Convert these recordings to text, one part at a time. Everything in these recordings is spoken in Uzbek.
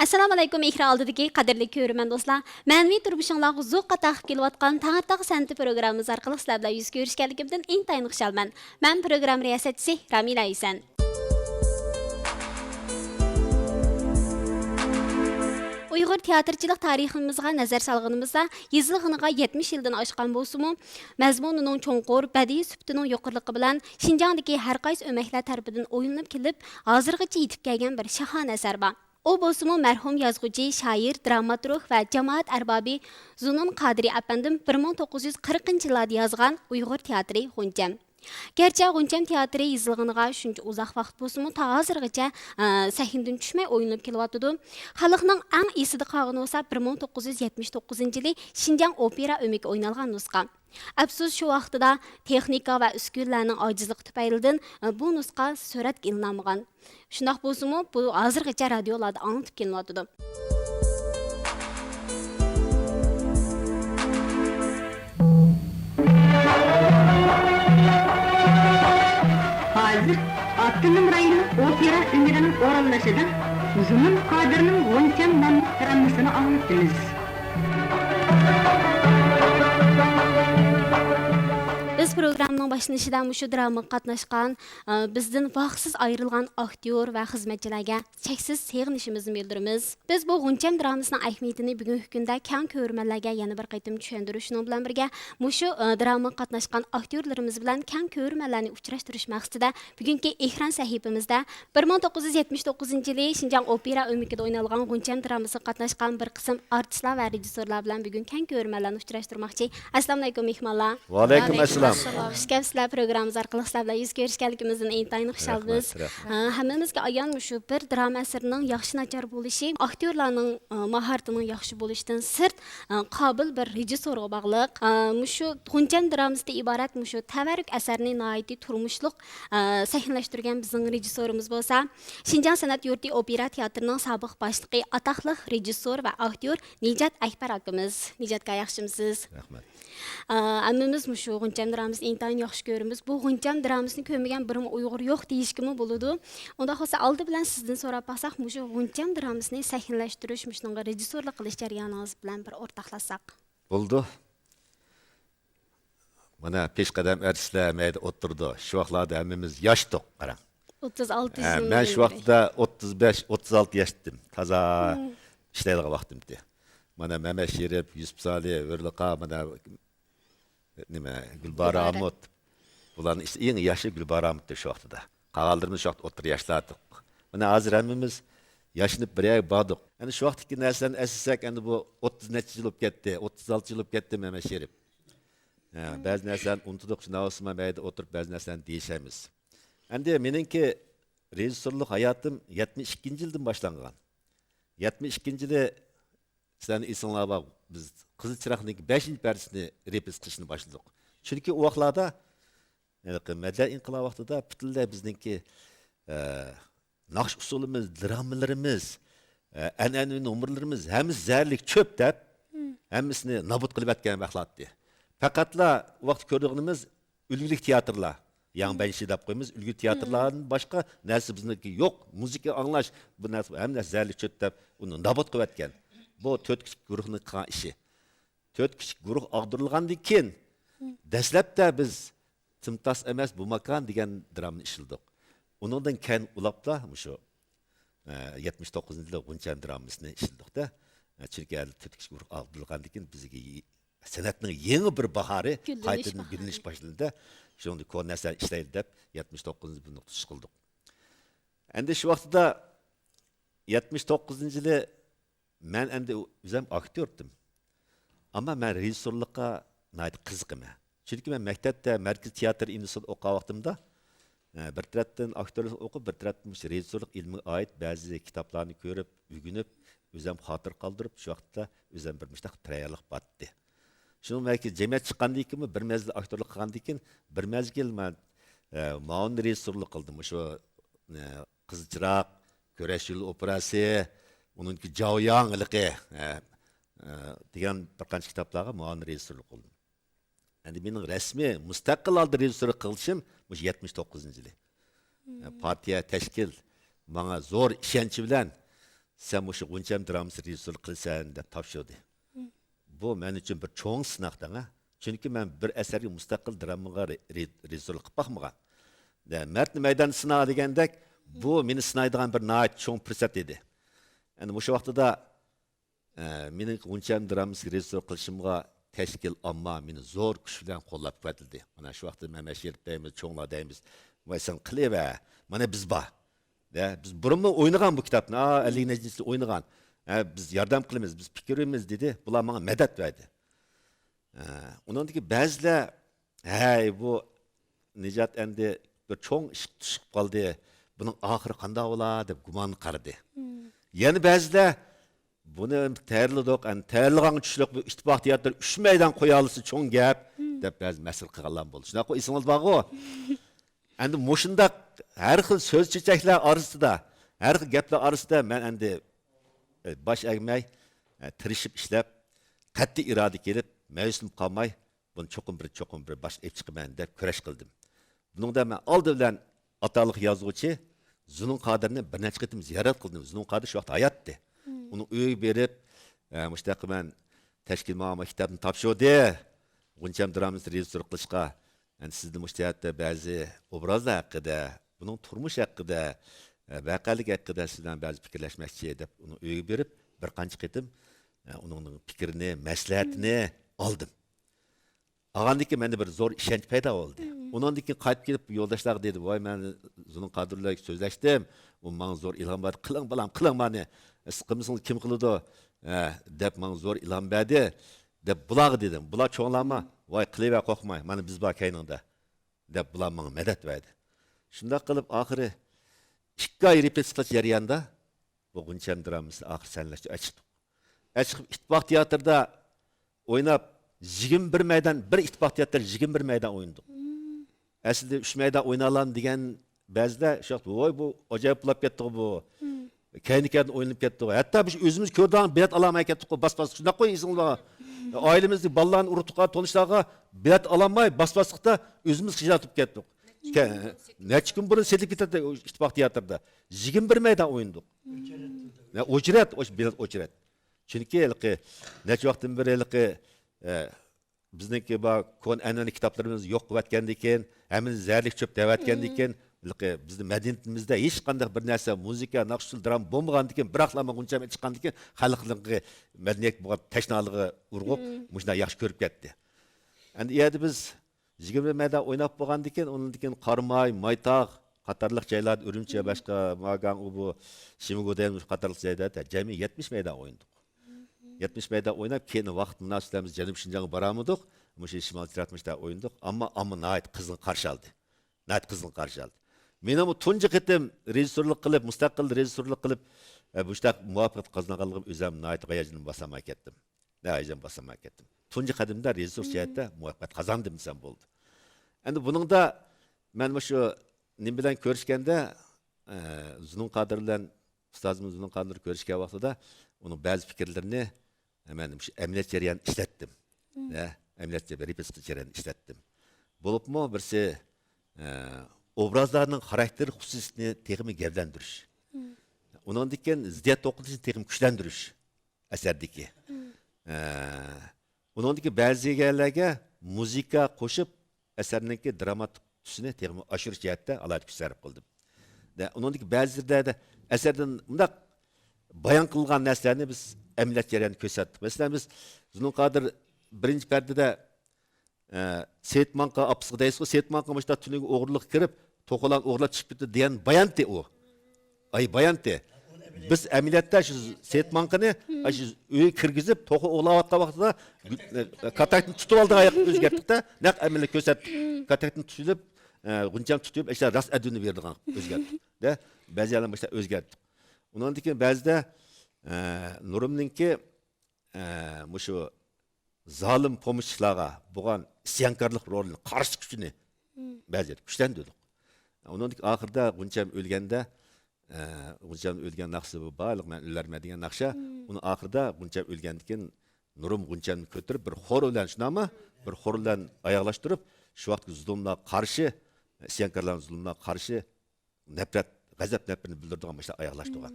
Assalamu alaykum ekran oldidagi qadrli ko'rman do'stlar. Ma'naviy turmushingizga uzoqqa taqib kelayotgan Tang'ataq san'ati programmamiz orqali sizlar bilan yuz ko'rishganligimdan intayin xushalman. Men program riyosatchisi Ramila Isan. Uyghur teatrchilik tariximizga nazar salganimizda yezilganiga 70 yildan oshgan bo'lsa-mu, mazmunining cho'nqur, badiiy sifatining yuqoriligi bilan Xinjiangdagi har qaysi o'maklar tarafidan o'yinib kelib, hozirgacha yetib kelgan bir shahona asar bor. O bo'lsa-mu marhum yozuvchi, shoir, dramaturg va jamoat arbobi Zunun Qadiri apandim 1940-yillarda yozgan Uyg'ur teatri G'uncham. Gerçi G'uncham teatri yozilganiga shuncha uzoq vaqt bo'lsa-mu, hozirgacha sahnadan tushmay o'yinib kelyotdi. Xalqning eng esida qolgani bo'lsa 1979-yili Xinjiang opera o'miki o'ynalgan nusxa. Afsus shu vaqtida texnika va uskunlarning ojizligi tufaylidan bu nusxa suratga ilinmagan. Shundoq bo'lsa-mu, bu hozirgacha radiolarda anglitib kelyotdi. Hozir Abdunum rayonu opera ünlülerinin orallaşıda Zunun Kadir'nin G'uncham nomli drammasini anlatamiz. Biz programның başlanışida şu dramaga qatnaşqan, bizden vaqtsiz ayrılgan aktyor va xizmatchilarga cheksiz sevginishimizni bildiramiz. Biz bu G'uncham dramasının ahamiyatini bugungi kunda keng ko'rmanlarga yana bir qaytim tushuntirishning bilan birga, mushu dramaga qatnaşqan aktyorlarimiz bilan keng ko'rmanlarni uchrashtirish maqsadida bugungi ekran sahifamizda 1979-yili Xinjiang opera o'mikida o'ynalgan G'uncham dramasida qatnaşqan bir qism artistlar va rejissyorlar bilan bugun keng ko'rmanlarni uchrashtirmoqchi. Assalomu alaykum mehmonlar. Va alaykum assalom. Xush kelibsizlar programımız orqali sizlar bilan yuz ko'rishganligimizdan intayin xushalmiz. Hammamizga ayon shu bir drama asarining yaxshi nachar bo'lishi, aktyorlarning maharatining yaxshi bo'lishidan sirt qobil bir rejissorga bog'liq. Shu G'uncham dramasida iborat shu tavarruk asarni noiti turmushliq sahnalashtirgan bizning rejissorimiz bo'lsa, Xinjiang san'at yurti opera teatrining sobiq boshlig'i, atoqli rejissor va aktyor Nijat Akbar akamiz. Nijatga yaxshimisiz? Rahmat. Hammamiz shu G'uncham dramasini intayin yaxshi ko'ramiz. Bu G'uncham dramasini ko'rmagan bir Uyg'ur yo'q deyishkimi bo'ladi. Unda bo'lsa oldi bilan sizdan so'rab baxsak, shu G'uncham dramasini sahnalashtirish, shunga rejissorlik qilish jarayoningiz bilan bir o'rtoqlashsak. Bo'ldi. Mana peshqadam artistlar mayda o'tirdi. Shu vaqtlarda hammamiz yoshdik, qarang. 36 yil. Men shu vaqtda 35-36 yoshdim. Toza ishlaydigan vaqtimda. Mana Mehmet Şerif, Yusuf Salih, Verliqa, mana nima Gulbara Amut. Bularning eng yoshi Gulbara Amut shu vaqtda. Qolganlarimiz shu vaqt o'tir yoshlardik. Mana hozir hammamiz yashinib birga bordik. Ana shu vaqtdagi narsani eslasak, endi bu 30 necha yil bo'lib ketdi, 36 yil bo'lib ketdi Mehmet Şerif. Ba'zi narsalarni unutdik, shunday o'sma mayda o'tirib ba'zi narsalarni deyishamiz. Endi meningki rejissorlik hayotim 72-yildan boshlangan. 72-yilda sizlarning esinglar bor, biz Qizil Chiroqning 5-parchasini repris qilishni boshladik. Chunki u vaqtlarda madaniy inqilob vaqtida butunlay bizningki naqsh usulimiz, dramalarimiz, an'anaviy nomerlarimiz hammasi zarlik cho'p deb hammasini nobud qilib atgan vaqtlarda. Faqatla vaqt ko'rganimiz ulgulik teatrlar, Yangbanshi deb qo'yamiz, ulgulik teatrlardan boshqa narsa bizniki yo'q. Muzika anglash bu narsa hammasi zarlik cho'p deb uni nobud qilib atgan. Bu 4 kichik guruhning qilgan ishi. 4 kichik guruh ag'dirilgandan keyin dastlabda biz Timtas emas bu makon degan dramani ishildik. Uningdan keyin ulabda shu 79-yilda G'uncham dramasini ishildikda. Chunki 4 kichik guruh ag'dirilgandan keyin bizga san'atning yangi bir bahori qaytadan gulinish boshlandi. Shunda ko'n narsa ishlaydi deb 79-yilda tush qildik. Endi shu vaqtda 79-yili men endi o'zim aktyordim. Ammo men rejissorlikqa nayt qiziqaman. Chunki men maktabda Markaz teatr institutida o'qigan vaqtimda bir tarafdan aktyorlik o'qib, bir tarafdan rejissorlik ilmiga oid ba'zi kitoblarni ko'rib, o'rganib, o'zim xotir qoldirib, shu vaqtda o'zim bir mushtaq tayyorlik batdi. Shuni balki jamiyat chiqqandan keyin bir mezgil aktyorlik qilgandan keyin bir mezgil men ma'un rejissorlik qildim. Shu Qizil Chiroq, Ko'rash yo'li operasi, uningki Jaoyangligi degan bir qancha kitoblarga ma'un rejissorlik qildim. Endi mening rasmiy mustaqil holda rejissorlik qilishim 79-yili. Partiya tashkil menga zo'r ishonch bilan sen şu Guncham draması rejissör qilsan deb topshirdi. Bu men uchun bir cho'ng sinoqdan, ha. Chunki men bir asarga mustaqil dramaga rejissyorlik qilib boqmagan. Mardni maydon sinovi degandek, bu meni sinaydigan bir nihoyat cho'ng fursat edi. Endi o'sha vaqtida mening Guncham dramasini rejissyor qilishimga tashkil omma meni zo'r kuch bilan qo'llab quvvatladi. Mana shu vaqtda Mamat Sherip deymiz, cho'nglar deymiz. Voy sen qilaver. Mana biz bor. Biz burunmi o'ynagan bu kitobni, 50-yilda o'ynagan. Biz yordam qilamiz, biz fikrimiz dedi. Bular menga madad berdi. Uningdagi ba'zilar, "Hey, bu Nijat endi bir cho'ng ish tushib qoldi. Buning oxiri qanday bo'ladi?" deb gumon qaradi. Yana ba'zilar buni tayyorladik, tayyorlagan tushliq bu ittifoq teatr 3 maydon qo'ya olsa cho'ng gap deb ba'zi mas'ul qilganlar bo'ldi. Shunaqa esingiz bormi? Endi mushundaq har xil so'z chechaklar orasida, har xil gaplar orasida men endi bosh egmay, tirishib ishlab, qat'iy iroda kelib, ma'yuslanib qolmay, buni cho'qim bir bosh ep chiqaman deb kurash qildim. Buningda men oldi bilan ataliq yozuvchi Zulun Qodirni bir necha qitim ziyorat qildim. Zulun Qodir shu vaqt hayotdi. Uni uy berib, mushtaq men tashkil ma'lumot kitobini topshirdi. Guncham dramasini rejissyor qilishga, endi sizni mushtaqda ba'zi obrazlar haqida, buning turmush haqida, vaqalik haqida sizdan ba'zi fikrlashmoqchi deb uni uyga berib, bir qancha qitim uning fikrini, maslahatini oldim. Ağandaki mende bir zor işenç payda oldu. Ondan keyin qaytib kelib yo'ldoshlar dedi, "Voy men Zulun Qodirlar so'zlashdim. U menga zo'r ilhom berdi. Qiling balam, qiling meni. Qilmasang kim qiladi?" deb menga zo'r ilhom berdi. deb bular dedim. Bular cho'nglarma, "Voy qilaver qo'rqmay, mana biz bor kayningda." deb bular menga madad berdi. Shunday qilib oxiri 2 oy repetitsiya jarayonida bu Guncham dramasini oxir sanalashga chiqdik. Chiqib ittifoq teatrda o'ynab 21 maydon, bir ittifoq teatr 21 maydon o'ynadik. Aslida 3 maydon o'ynalan degan ba'zilar shu voy bu ajoyib bo'lib ketdi bu. Kaynikan o'ynab ketdi. Hatto biz o'zimiz ko'rdan bilet olmay ketdik. Bas-bas shunday qo'yingizlar. Oilamizning bolalarni urutqa, tonishlarga bilet olmay bas-baslikda o'zimiz xijlatib ketdik. Necha kun burun selib ketdi ittifoq teatrda. 21 maydon o'ynadik. O'chirat, bilet o'chirat. Chunki necha vaqtdan beri bizniki bu kon an'ana kitoblarimiz yo'q qilayotgandan keyin, hamini zarlik cho'p devatgandan keyin, bizning madaniyatimizda hech qanday bir narsa, muzika, naqshul dram bo'lmagandan keyin, biroqlama Guncham chiqqandan keyin xalqning madaniyat bo'lgan tashnaligi urg'ib, shunday yaxshi ko'rib ketdi. Endi endi biz 20 maydon o'ynab bo'lgandan keyin, undan keyin Qarmay, Maytaq qatorliq joylarda Urumchi boshqa Magan bu Shimigodan qatorliq joylarda jami 70 maydon o'ynadik. 70 maydon o'ynab, keyin vaqt munosabatimiz Janub Shinjonga boramidik. Mushu Shimol Tiratmishda o'ynadik, ammo nayt qizg'in qarshi oldi. Men bu tunji qitim rejissyorlik qilib, mustaqil rejissyorlik qilib, bu ishda muvaffaqiyat qozonganligim o'zim nayt g'ayajini bosamay ketdim. Tunji qadimda rejissyor jihatda muvaffaqiyat qozondim desam bo'ldi. Endi buningda men shu nim bilan ko'rishganda, Zulun Qodir bilan ustozimiz Zulun Qodir ko'rishgan vaqtida uning ba'zi fikrlarini men shu amaliyot jarayonida ishlatdim. Amaliyot repetitsiya jarayonida ishlatdim. Bo'libmi birsi obrazlarning xarakteri xususiyatini texmi gavdandirish. Undan keyin ziddiyat to'qilishini texmi kuchlantirish asardagi. Undan keyin ba'zi egallarga muzika qo'shib asarningki dramatik tusini texmi oshirish jihatda alohida kuch sarf qildim. Undan keyin ba'zilarda asardan bundaq bayon qilgan narsalarni biz amaliyot jarayonida ko'rsatdik. Masalan, biz Zulun Qodir birinchi pardada Seyit Manqa apsıqı deysiz, Seyit Manqa başta tünüge oğurluq kirib, to'qilan o'g'irlab chiqib ketdi degan bayanti u. Bayanti. Biz amaliyatta shu Seyit Manqani shu uyga kirgizib, to'qi o'g'layotgan vaqtida katakni tutib oldi, oyoqni o'zgartdi-da, naq amaliyat ko'rsatdi. Katakni tutib, Guncham tutib, işte rast aduni berdigan o'zgartdi. Da, ba'zilar başta o'zgartdi. Undan keyin ba'zida Nurumninki mushu zalim pomishchilarga bo'lgan isyankorlik rolini qarshi kuchini ba'zida kuchlantirdik. Undan keyin oxirida Guncham o'lgan naqshi bu baliq men o'larman degan naqsha, uni oxirida Guncham o'lgandan keyin Nurum Gunchamni ko'tarib bir xor bilan shunami, bir xor bilan oyoqlashtirib, shu vaqtgi zulmlarga qarshi, isyankorlarning zulmlarga qarshi nafrat, g'azab nafratini bildiradigan mashla oyoqlashtirgan.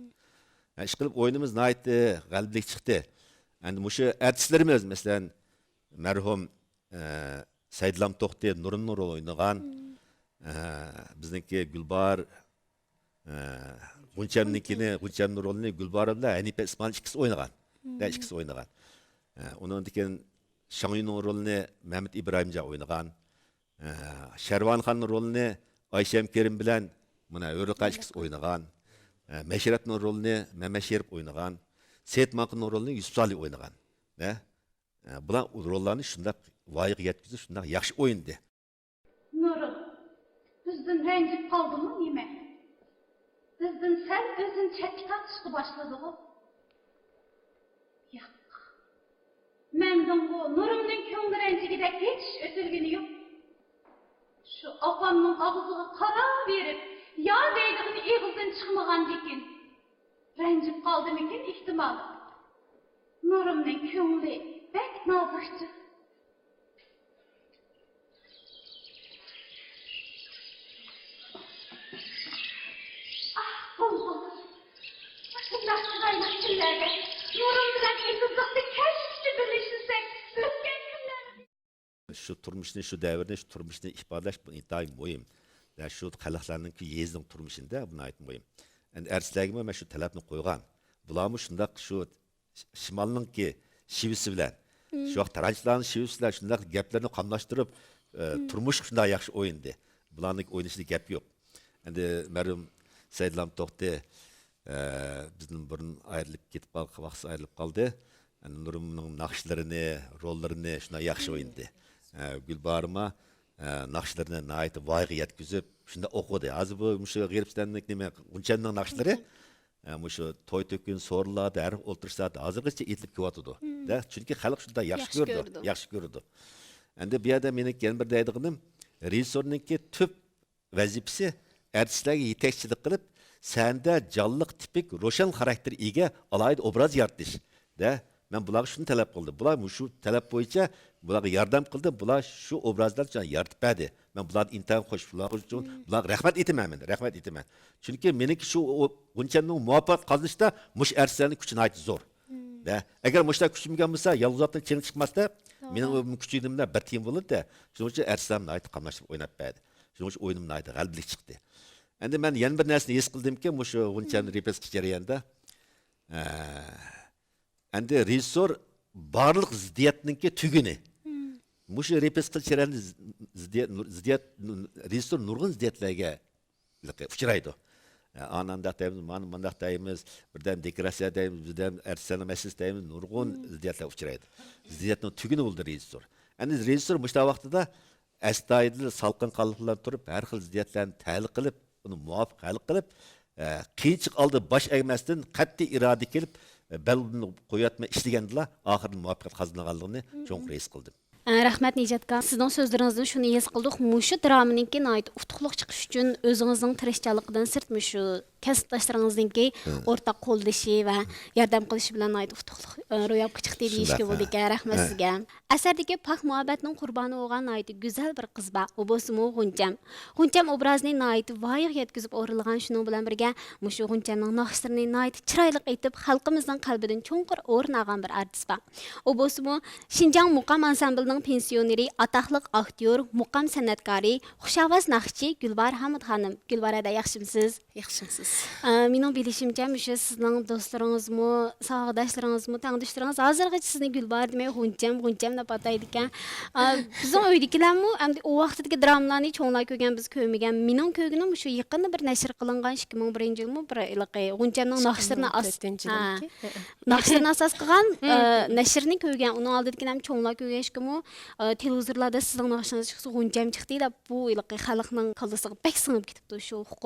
ish qilib o'yinimiz nihoyatda g'alabalik chiqdi. Endi mushu artistlarimiz, masalan, marhum Saidlam To'xti Nurimning rol o'ynagan, bizniki Gulbar G'unchamning rolini Gulbar bilan Hanifa Ismoil ikkisi o'ynagan. Ikkisi o'ynagan. Undan keyin Shanguyning rolini Mehmet İbrahimja o'ynagan. Sharvonxonning rolini Ayshem Kerim bilan mana O'riqa ikkisi o'ynagan. Meshiratning rolini Mehmet Sherif o'ynagan. Seyit Manqurning rolini Yusuf Solih o'ynagan. Bular rollarni shunday voyaga yetkazib, shunday yaxshi o'yindi. Nurul, bizden rencip kaldı mı nime? Bizden sen özün çekip atıştı başladı o. Yok. Menden bu Nurum'un köngü rencigi de hiç ötülgünü yok. Şu apamın ağzına kara verip, ya deydiğini ağızdan çıkmagan dikin. Rencip kaldı mıkin ihtimal. Nurum'un köngü bek nazıkçı. Olmalı. Başımdan sırayla günlerde Nur'un bilen yıldızlıkta keşke birleşirsek ötken günlerde. Şu turmuşni, şu devirni, şu turmuşni ifadalash bu intayin muhim. Ya şu xalqlarninki yezning turmuşinde buni aytib muhim. Endi arslagima men shu talabni qo'ygan. Bularmi shundaq shu shimolninki shivisi bilan, shu taranchlarning shivisi bilan shundaq gaplarni qamlashtirib, turmush shunday yaxshi o'yindi. Bularning o'ynashida gap yo'q. Endi marhum Saidlam To'xti bizning burun ayrilib ketib qoldi, vaqti ayrilib qoldi. Nurimning naqshlarini, rollarini shunday yaxshi o'yindi. Gulbarma naqshlarini nihoyat voyaga yetkazib, shunda o'qidi. Hozir bu shu G'arbistonlik nima G'unchamning naqshlari shu to'y to'kin so'rlarda har o'tirishadi. Hozirgacha etilib kelyotdi. Chunki xalq shunda yaxshi ko'rdi. Endi bu yerda meni yana bir deydiganim, rejissyorningki tüp vazifasi artistlarga yetakchilik qilib, sanda jonliq tipik ro'shan xarakter ega alohida obraz yaratish. Men bularga shuni talab qildim. Bular shu talab bo'yicha bularga yordam qildim. Bular shu obrazlarni yaratib berdi. Men bularni intayin xo'sh uchun bularga rahmat aytaman. Chunki meniki shu G'unchamning muvaffaqiyat qozonishda mush artistlarning kuchi nihoyat zo'r. Agar mushlar kuchimgan bo'lsa, yolg'izotdan cheng chiqmasda, mening kuchimdan bir tiyin bo'ladi-da. Shuning uchun artistlarni nihoyat qamlashib o'ynab berdi. Shuning uchun o'yinim nihoyat g'alabalik chiqdi. Endi men yana bir narsani his qildimki, shu G'unchamning repressiya jarayonida endi rejissor barliq ziddiyatninki tuguni. Shu repressiya jarayonida ziddiyat rejissor nurg'un ziddiyatlarga uchraydi. Ananda deymiz, mandaq deymiz, birdan dekoratsiya deymiz, birdan artistlar masalasi deymiz, nurg'un ziddiyatlar uchraydi. Ziddiyatning tuguni bo'ldi rejissor. Endi rejissor mushta vaqtida astoydil salqin qalblar turib, har xil ziddiyatlarni tahlil qilib, uni muvofiq hal qilib, qiyinchilik oldi bosh egmasdan qat'iy iroda kelib, belni qo'yatma ishlagandilar, oxirida muvaffaqiyat qozonganligini cho'nqir his qildim. Rahmat Nijatga. Sizning so'zlaringizdan shuni his qildik. Mushu dramaninki nihoyat utuqliq chiqish uchun o'zingizning tirishchanligidan sirt shu kasbdoshlaringizninki o'rtaq qo'llashi va yordam qilishi bilan nihoyat utuqliq ro'yobga chiqdi deyishga bo'ldi. Rahmat sizga. Asardagi pak muhabbatning qurboni bo'lgan nihoyat go'zal bir qiz bor. U bo'lsa G'uncam. G'uncam obrazini nihoyat voyaga yetkazib o'rilgan, shuning bilan birga mushu G'uncamning naqshlarini nihoyat chiroyli aytib, xalqimizning qalbidan cho'nqir o'rin olgan bir artist bor. U bo'lsa Xinjiang muqam ansamblining pensioneri, ataqlıq aktyor, muqam san'atkori, xushovoz naqshchi Gulbar Hamid xonim. Gulbarada yaxshimisiz? Yaxshimisiz. Mening bilishimcha, mushu sizning do'stlaringizmi, sog'doshlaringizmi, tangdoshlaringiz hozirgacha sizni Gulbar demay G'uncam deb ataydi ekan. Bizning uydagilarmi endi u vaqtdagi dramalarni cho'nglar ko'rgan, biz ko'rmagan. Mening ko'rganim shu yaqinda bir nashr qilingan 2001-yilmi bir G'uncamning naqshlarini asos qilgan nashrni ko'rgan. Uning oldidagi ham cho'nglar ko'rganmi? Televizorlarda sizning naqshingiz chiqsa G'uncam chiqdi deb bu xalqning qildisiga bek singib ketibdi shu huquq.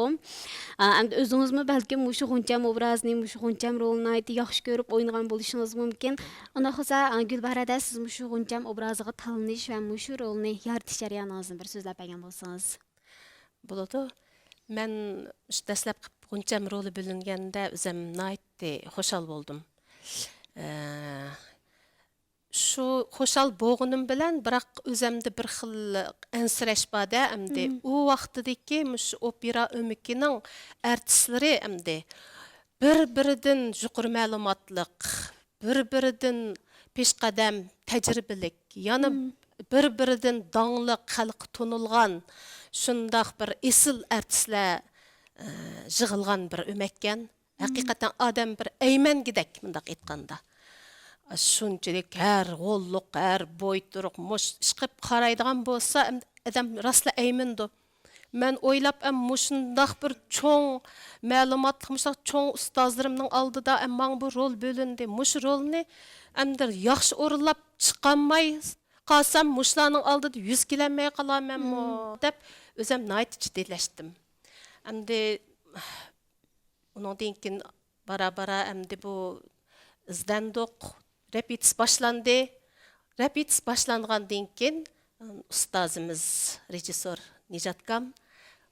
Endi o'zingizmi balkim shu G'uncam obrazini, shu G'uncam rolini yaxshi ko'rib o'ynagan bo'lishingiz mumkin. Unda bo'lsa Gulbarada siz shu G'uncam obraziga talinish va shu rolni yaratish jarayoningizdan bir so'zlab bergan bo'lsangiz. Bo'ladi. Men dastlab G'uncam roli bo'linganda o'zim nihoyatda xushal bo'ldim. Şu xoşal bo'g'inim bilan biroq o'zimda bir xil ansirash borda hamda u vaqtdagi mush opera o'mikining artistlari hamda bir-biridan yuqori ma'lumotliq, bir-biridan peshqadam tajribelik, yana bir-biridan dongliq xalqi tunilgan shundoq bir esil artistlar yig'ilgan bir o'makkan. Haqiqatan odam bir aymangidek mundaq aytganda. Shunchalik har g'olliq, har bo'yturuq, mush chiqib qaraydigan bo'lsa, adam rostla aymindu. Men o'ylab mushundaq bir cho'ng ma'lumotli, mushundaq cho'ng ustozlarimning oldida men bu rol bo'lindi. Mush rolni amdir yaxshi o'rinlab chiqolmay qolsam, mushlarning oldida yuz kelolmay qolamanmi deb o'zim nayt jiddiylashtdim. Endi undan keyin bara endi bu izlandiq, repetis boshlandi. Repetis boshlangandan keyin ustozimiz, rejissor Nijatkam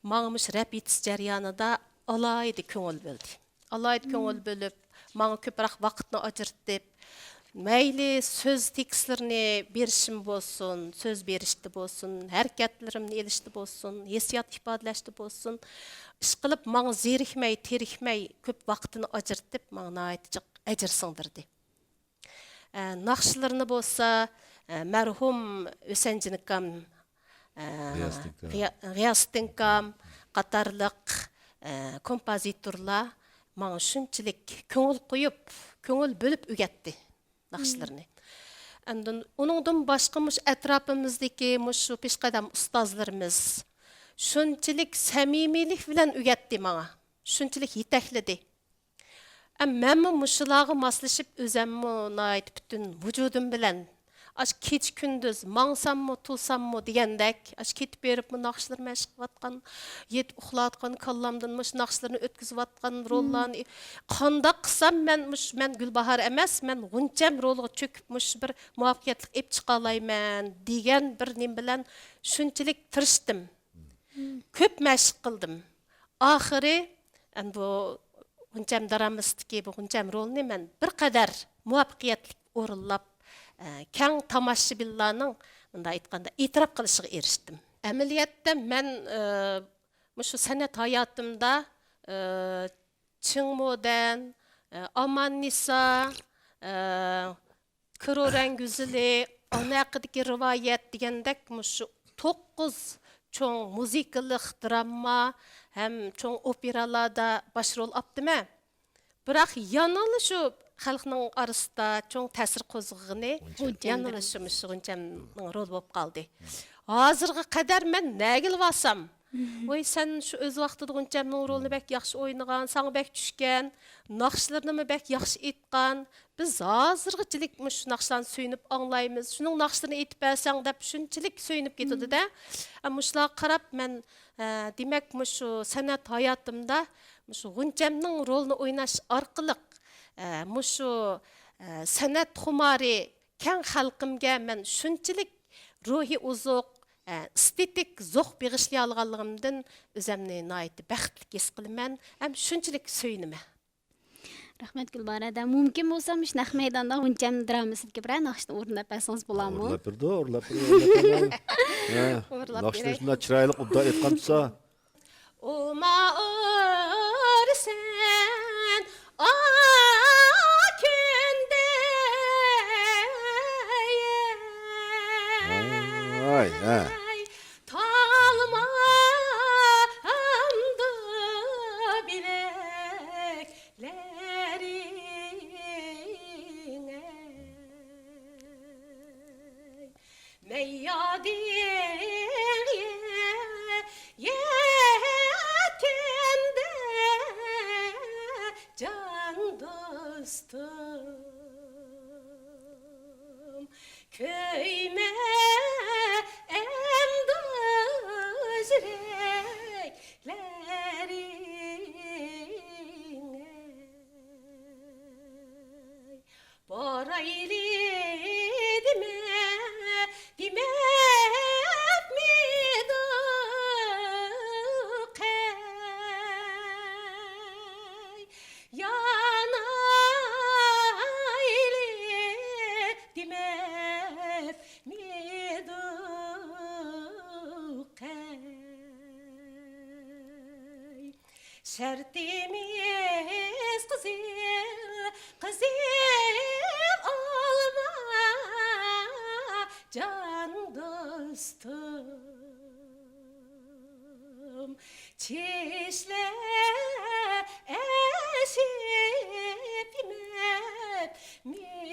mağmış repetis jarayonida alayda ko'ngil bo'ldi. Alayda ko'ngil bo'lib, menga ko'proq vaqtni ajratib, mayli so'z tekstlarini berishim bo'lsin, so'z berishdi bo'lsin, harakatlarimni elishdi bo'lsin, hissiyot ifodalashdi bo'lsin, ish qilib menga zerikmay, terikmay ko'p vaqtini ajratib, menga aytib ajr singdirdi. Naqshlarni bo'lsa, marhum O'sanjinikam, G'iyosiddin qatorliq kompozitorlar menga shunchalik ko'ngil qo'yib, ko'ngil bo'lib o'rgatdi naqshlarni. Uningdan boshqa atrofimizdagi shu peshqadam ustozlarimiz shunchalik samimiylik bilan o'rgatdi menga. Shunchalik yetakladi. Men mushularga moslashib o'zimni nayt butun vujudim bilan aş keç gündüz mangsammı tulsammı degandek aş ketip berip bu naqshlar mashq qilib yet uxlatgan kallamdan mush naqshlarni o'tkazib atgan rollarni qanday qilsam men Gulbahar emas, men G'uncham rolga cho'kib mush bir muvaffaqiyatli ep chiqa olayman degan bir nim bilan shunchalik tirishdim. Ko'p mashq qildim. Oxiri bu G'uncham daramistiki bu G'uncham rolni men bir qadar muvaffaqiyatli o'rinlab keng tomoshabinlarning bunday aytganda e'tirof qilishiga erishdim. Amaliyotda men shu san'at hayotimda Chingmodan, Aman-Nisa, Kiroran Guzili, ona haqidagi rivoyat degandek shu 9 cho'ng muzikalik drama ham cho'ng operalarda bosh rol oldim. Biroq yanılı shu xalqning orasida cho'ng ta'sir qo'zg'agani yanılışmış G'unchamning rol bo'lib qoldi. Hozirga qadar men nagilib olsam, voy sen shu o'z vaqtida G'unchamning rolini bak yaxshi o'ynagan, sana bak tushgan, naqshlarni bak yaxshi aytgan. Biz hozirgachilik shu naqshlarni suyunib anglaymiz. Shuning naqshlarni aytib bersang deb shunchalik suyunib ketdi-da. Shularga qarab men demak shu san'at hayotimda shu G'unchamning rolini o'ynash orqali shu san'at xumari keng xalqimga men shunchalik ruhiy uzuq, estetik zo'q beg'ishlay olganligimdan o'zimni nihoyatda baxtli his qilaman, ham shunchalik suyunaman. Rahmat Gulbarada. Mumkin bo'lsa naq maydonda G'uncham dramasidagi bir naqshni o'rnab bersangiz bo'ladimi? O'rlab naqshni shunday chiroyli udda aytgan bo'lsa. Oma orsen akende Ay, ha. Talmandı bileklerine meyyadin yetinde can dostum köyme Şertimiz kızıl olma can dostum çeşle eşip inep midık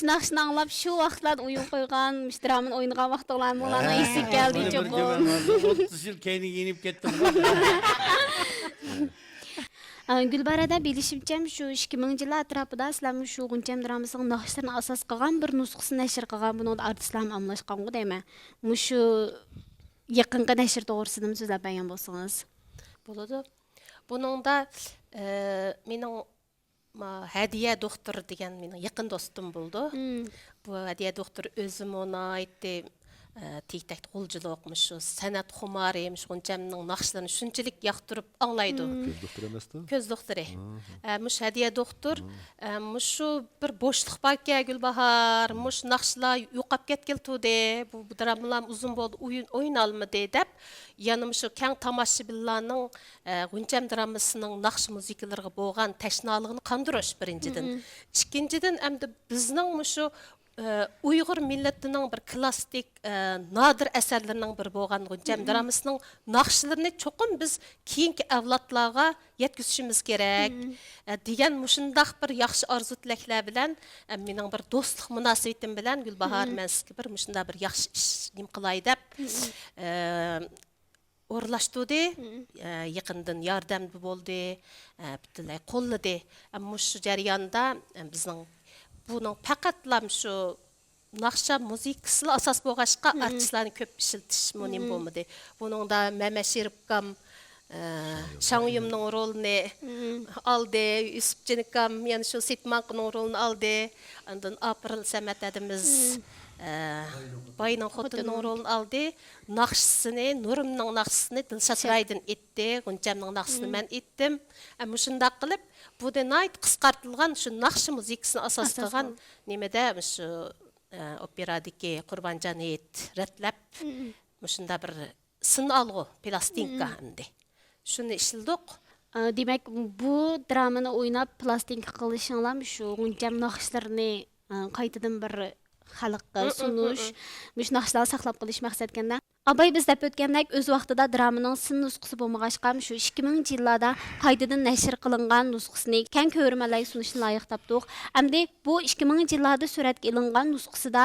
Naqshni anglab shu vaqtlarda o'yin qo'ygan, dramani o'ynagan vaqtlarni ularni esi keldi cho'qim. 30 yil keyin yenib ketdim. Gulbarada bilishimcha shu 2000-yillar atrofida sizlar shu G'uncham dramasining naqshlarini asos qilgan bir nusxasini nashr qilgan, buni artistlar amlashgan-ku deyman. Shu yaqinqi nashr to'g'risida so'zlab bergan bo'lsangiz. Bo'ladi. Buningda mening Hadiye doktor degan mening yaqin do'stim bo'ldi. Bu Hadiye doktor o'zim ona aytdi, tektak qo'lchilik, shu san'at xumari, G'unchamning naqshlarini shunchalik yoqtirib anglaydi. Ko'z doktori emasmi? Ko'z doktori. Mush Hadiye doktor, shu bir bo'shliq barka Gulbahar, mush naqshlar yo'qab ketgildi, bu dramalar uzun bo'ldi, o'ynalmadi deb, yana shu keng tomoshabinlarning G'uncham dramasining naqsh musikalariga bo'lgan tashnoligini qandirish birinchidan. Ikkinchidan hamda bizning shu Uyg'ur millatining bir klassik nadir asarlarining bir bo'lgan G'uncham dramasining naqshlarini cho'qim biz keyingi avlodlarga yetkazishimiz kerak degan mushundaq bir yaxshi orzu tilaklar bilan mening bir do'stlik munosabatim bilan Gulbahar men sizga bir mushunda bir yaxshi ish nim qilay deb o'rlashtirdi, yaqindan yordam bo'ldi, butunlay qo'lladi. Ammo shu jarayonda bizning buning faqatlam shu naqsha muzikasini asos bo'lg'ashqa artistlarni ko'p ishiltish munim bo'lmadi. Buningda Mehmet Şerifkam Şanguyumning rolini aldı, Yusufjinikam yana shu Sitmanqning rolini aldı. Ondan April Samat adimiz Bayının xotinin rolunu aldı. Naqşısını, Nurumның naqşısını Dilşat Raydan etdi. Gunçamның naqşısını mən etdim. Ama şundaq qılıb, bu da nayt qısqartılған şu naqşı muzikasını asas qılған nemede şu operadaki Qurbanjan et rətlab şunda bir sın alğı plastinka hamdi. Şunu işildik. Demek bu dramani o'ynab plastinka qilishinglar shu g'uncham naqshlarni qaytadan bir xalqqa sunish, mush naqshlarni saqlab qolish maqsadganda. Abay biz deb o'tgandek o'z vaqtida dramaning sin nusxasi bo'lmag'achqa shu 2000-yillarda qaytadan nashr qilingan nusxasini keng ko'rmalarga sunishni loyiq topdik. Hamda bu 2000-yillarda suratga ilingan nusxasida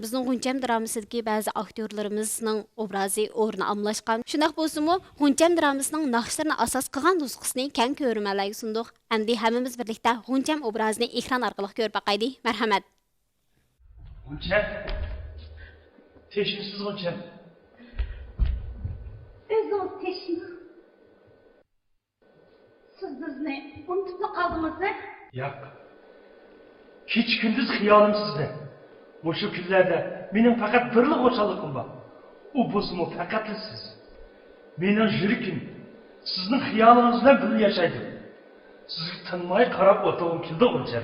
bizning g'uncham dramasidagi ba'zi aktyorlarimizning obrazi o'rni almashgan. Shunday bo'lsa-mu, g'uncham dramasining naqshlarini asos qilgan nusxasini keng ko'rmalarga sundik. Hamda hammamiz birlikda g'uncham obrazini ekran orqali ko'rib boqaylik. Marhamat. G'uncham. Teşhisiz G'uncham. Özünüz teşhis. Siz bizni unutup da kaldınız mı? Yok. Hiç gündüz hiyalim sizde. Bu şu günlerde benim fakat birlik hoşalıkım var. O bozumu fakat siz. Benim jürikim sizin hiyalınızla bir yaşaydım. Sizi tanımaya karab otuğum kildi G'uncham.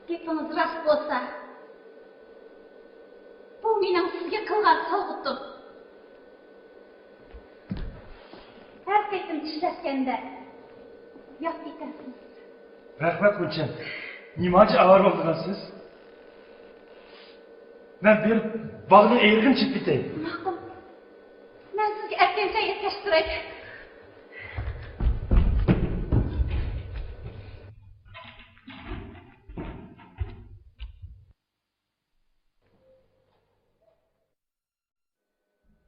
Gepiniz rast bo'lsa, bu mening sizga qilgan sovg'atim. Har ketim tishlashganda yop ketasiz. Rahmat G'uncham. Nimacha ağır oldunuz siz? Ben bir bağını eğirgin çık biteyim. Ma'qul. Men sizga aytgancha yetkaztiray.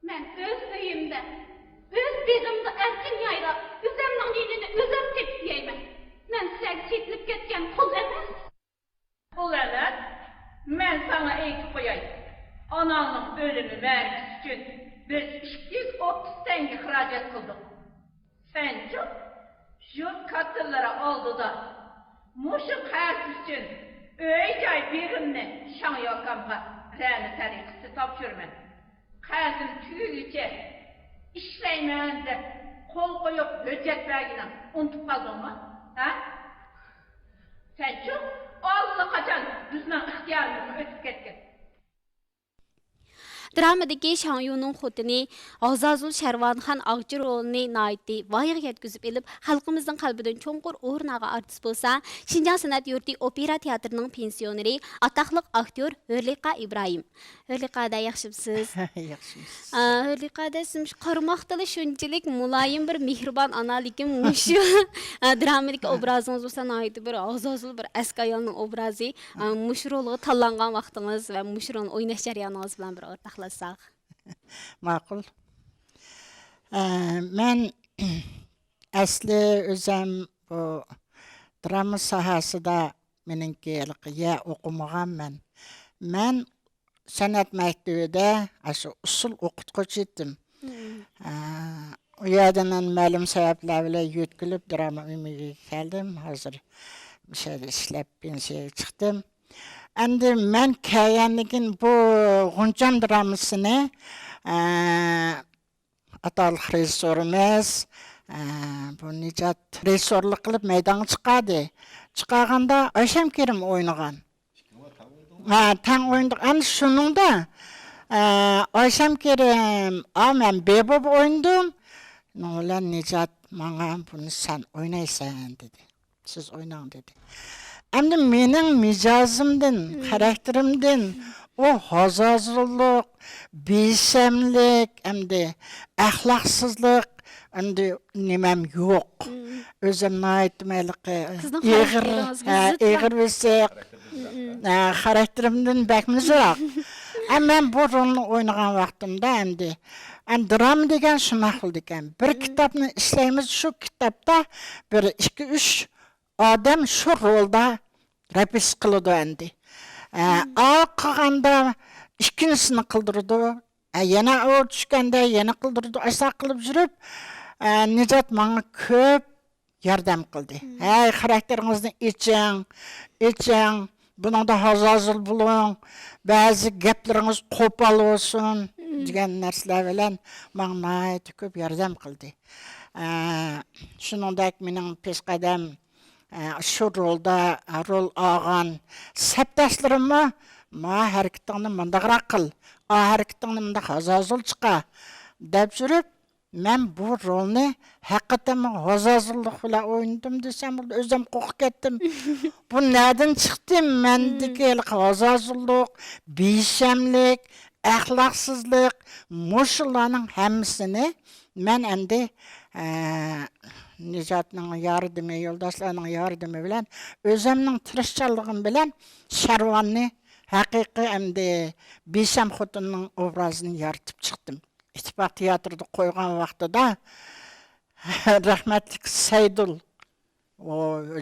Men öz uyimda, öz begimda erkin yayda, üzemning dinini özüm tepkiyeyman. Men sizga chetilib ketgan qul emas. Qul emas, men sana aytib qo'yay. Ananın ölümü vergisi üçün biz 230 tenge xarajat qildik. Sence şu katırlara oldu da muşu qarz üçün öy joy begimni şan yokamga rəni tariqisi topshirman. Qarzim tugunicha ishlayman deb qo'l qo'yib hujjat berginim unutib qoldingmi? Ha? Sence allaqachon bizning ixtiyorimizni o'tib ketgan. Dramadagi Shanyuning xotini Azazul Sharvanxon Ag'chi rolini naiti voyaga yetkazib elib, xalqimizning qalbidan cho'nqur o'rnaga artist bo'lsa, Shinjang san'at yurti opera teatrining pensioneri, atoqli aktyor Hurliqa Ibrohim. Hurliqada yaxshimisiz? Yaxshimiz. Hurliqada siz qarmoqdali shunchalik muloyim bir mehribon ana, lekin mushu dramadagi obrazingiz bo'lsa, naiti bir Azazul bir eski ayolning obrazi, mushu rolga tanlangan vaqtingiz va mushu rolni o'ynash jarayoningiz bilan bir o'rtaqlashsak. Ma'qul. Men asli o'zim bu drama sohasida meningki ya o'qimaganman. Men san'at maktabida shu usul o'qituvchi edim. U yerdan ma'lum sabablar bilan yo'tkilib drama uyumiga keldim. Hozir bir şey ishlab pensiyaga chiqdim. Endi men kelganligin bu G'uncham dramasini ataliq rejissyorimiz bu Nijat rejissyorlik qilib maydonga chiqadi. Chiqarganda Oysam Kerim o'ynagan. Tang o'ynadik. Ana shuningda Oysam Kerim, men bebob o'ynadim. No'lan Nijat menga buni sen o'ynaysan dedi. Siz o'ynang dedi. Endi mening mijozimdan, xarakterimdan o hazazlıq, besamlik, endi axloqsizlik, endi nimam yo'q. O'zimni aytmaylik, eg'ir bo'lsak, xarakterimdan bakmizroq. Men bu rolni o'ynagan vaqtimda endi drama degan shunday bo'ldi ekan. Bir kitobni ishlaymiz, shu kitobda bir 2-3 adam şu rolda repis qiladi endi. Qilganda ikkinchisini qildirdi. Yana o tushganda yana qildirdi. Asa qilib yurib, Nijat bana köp yardım kıldı. Hey, karakterinizni içen, bunun da hazazıl bulun, bazı gepleriniz kopal olsun, degan narsalar bilan bana köp yardım kıldı. Şunundak mening peshqadam şu rolda rol algan sepdaşlarımı ma hareketini mındaqroq qil, hareketini mındaq hazazıl chiqa deb жүрüp men bu rolni haqiqatan hazazıllık bilan o'ynadim desam bo'ldi, o'zim qo'rqib ketdim. Bu nereden chiqdi mendagi hazazıllık, beshamlik, axloqsizlik, mushularning hammasini men endi Nijatning yordami, yo'ldoshlarning yordami bilan o'zimning tirishchanligim bilan Sharvonni haqiqiy endi besham xotinning obrazini yaratib chiqdim. İttifaq teatrida qo'ygan vaqtida rahmatli Saydul o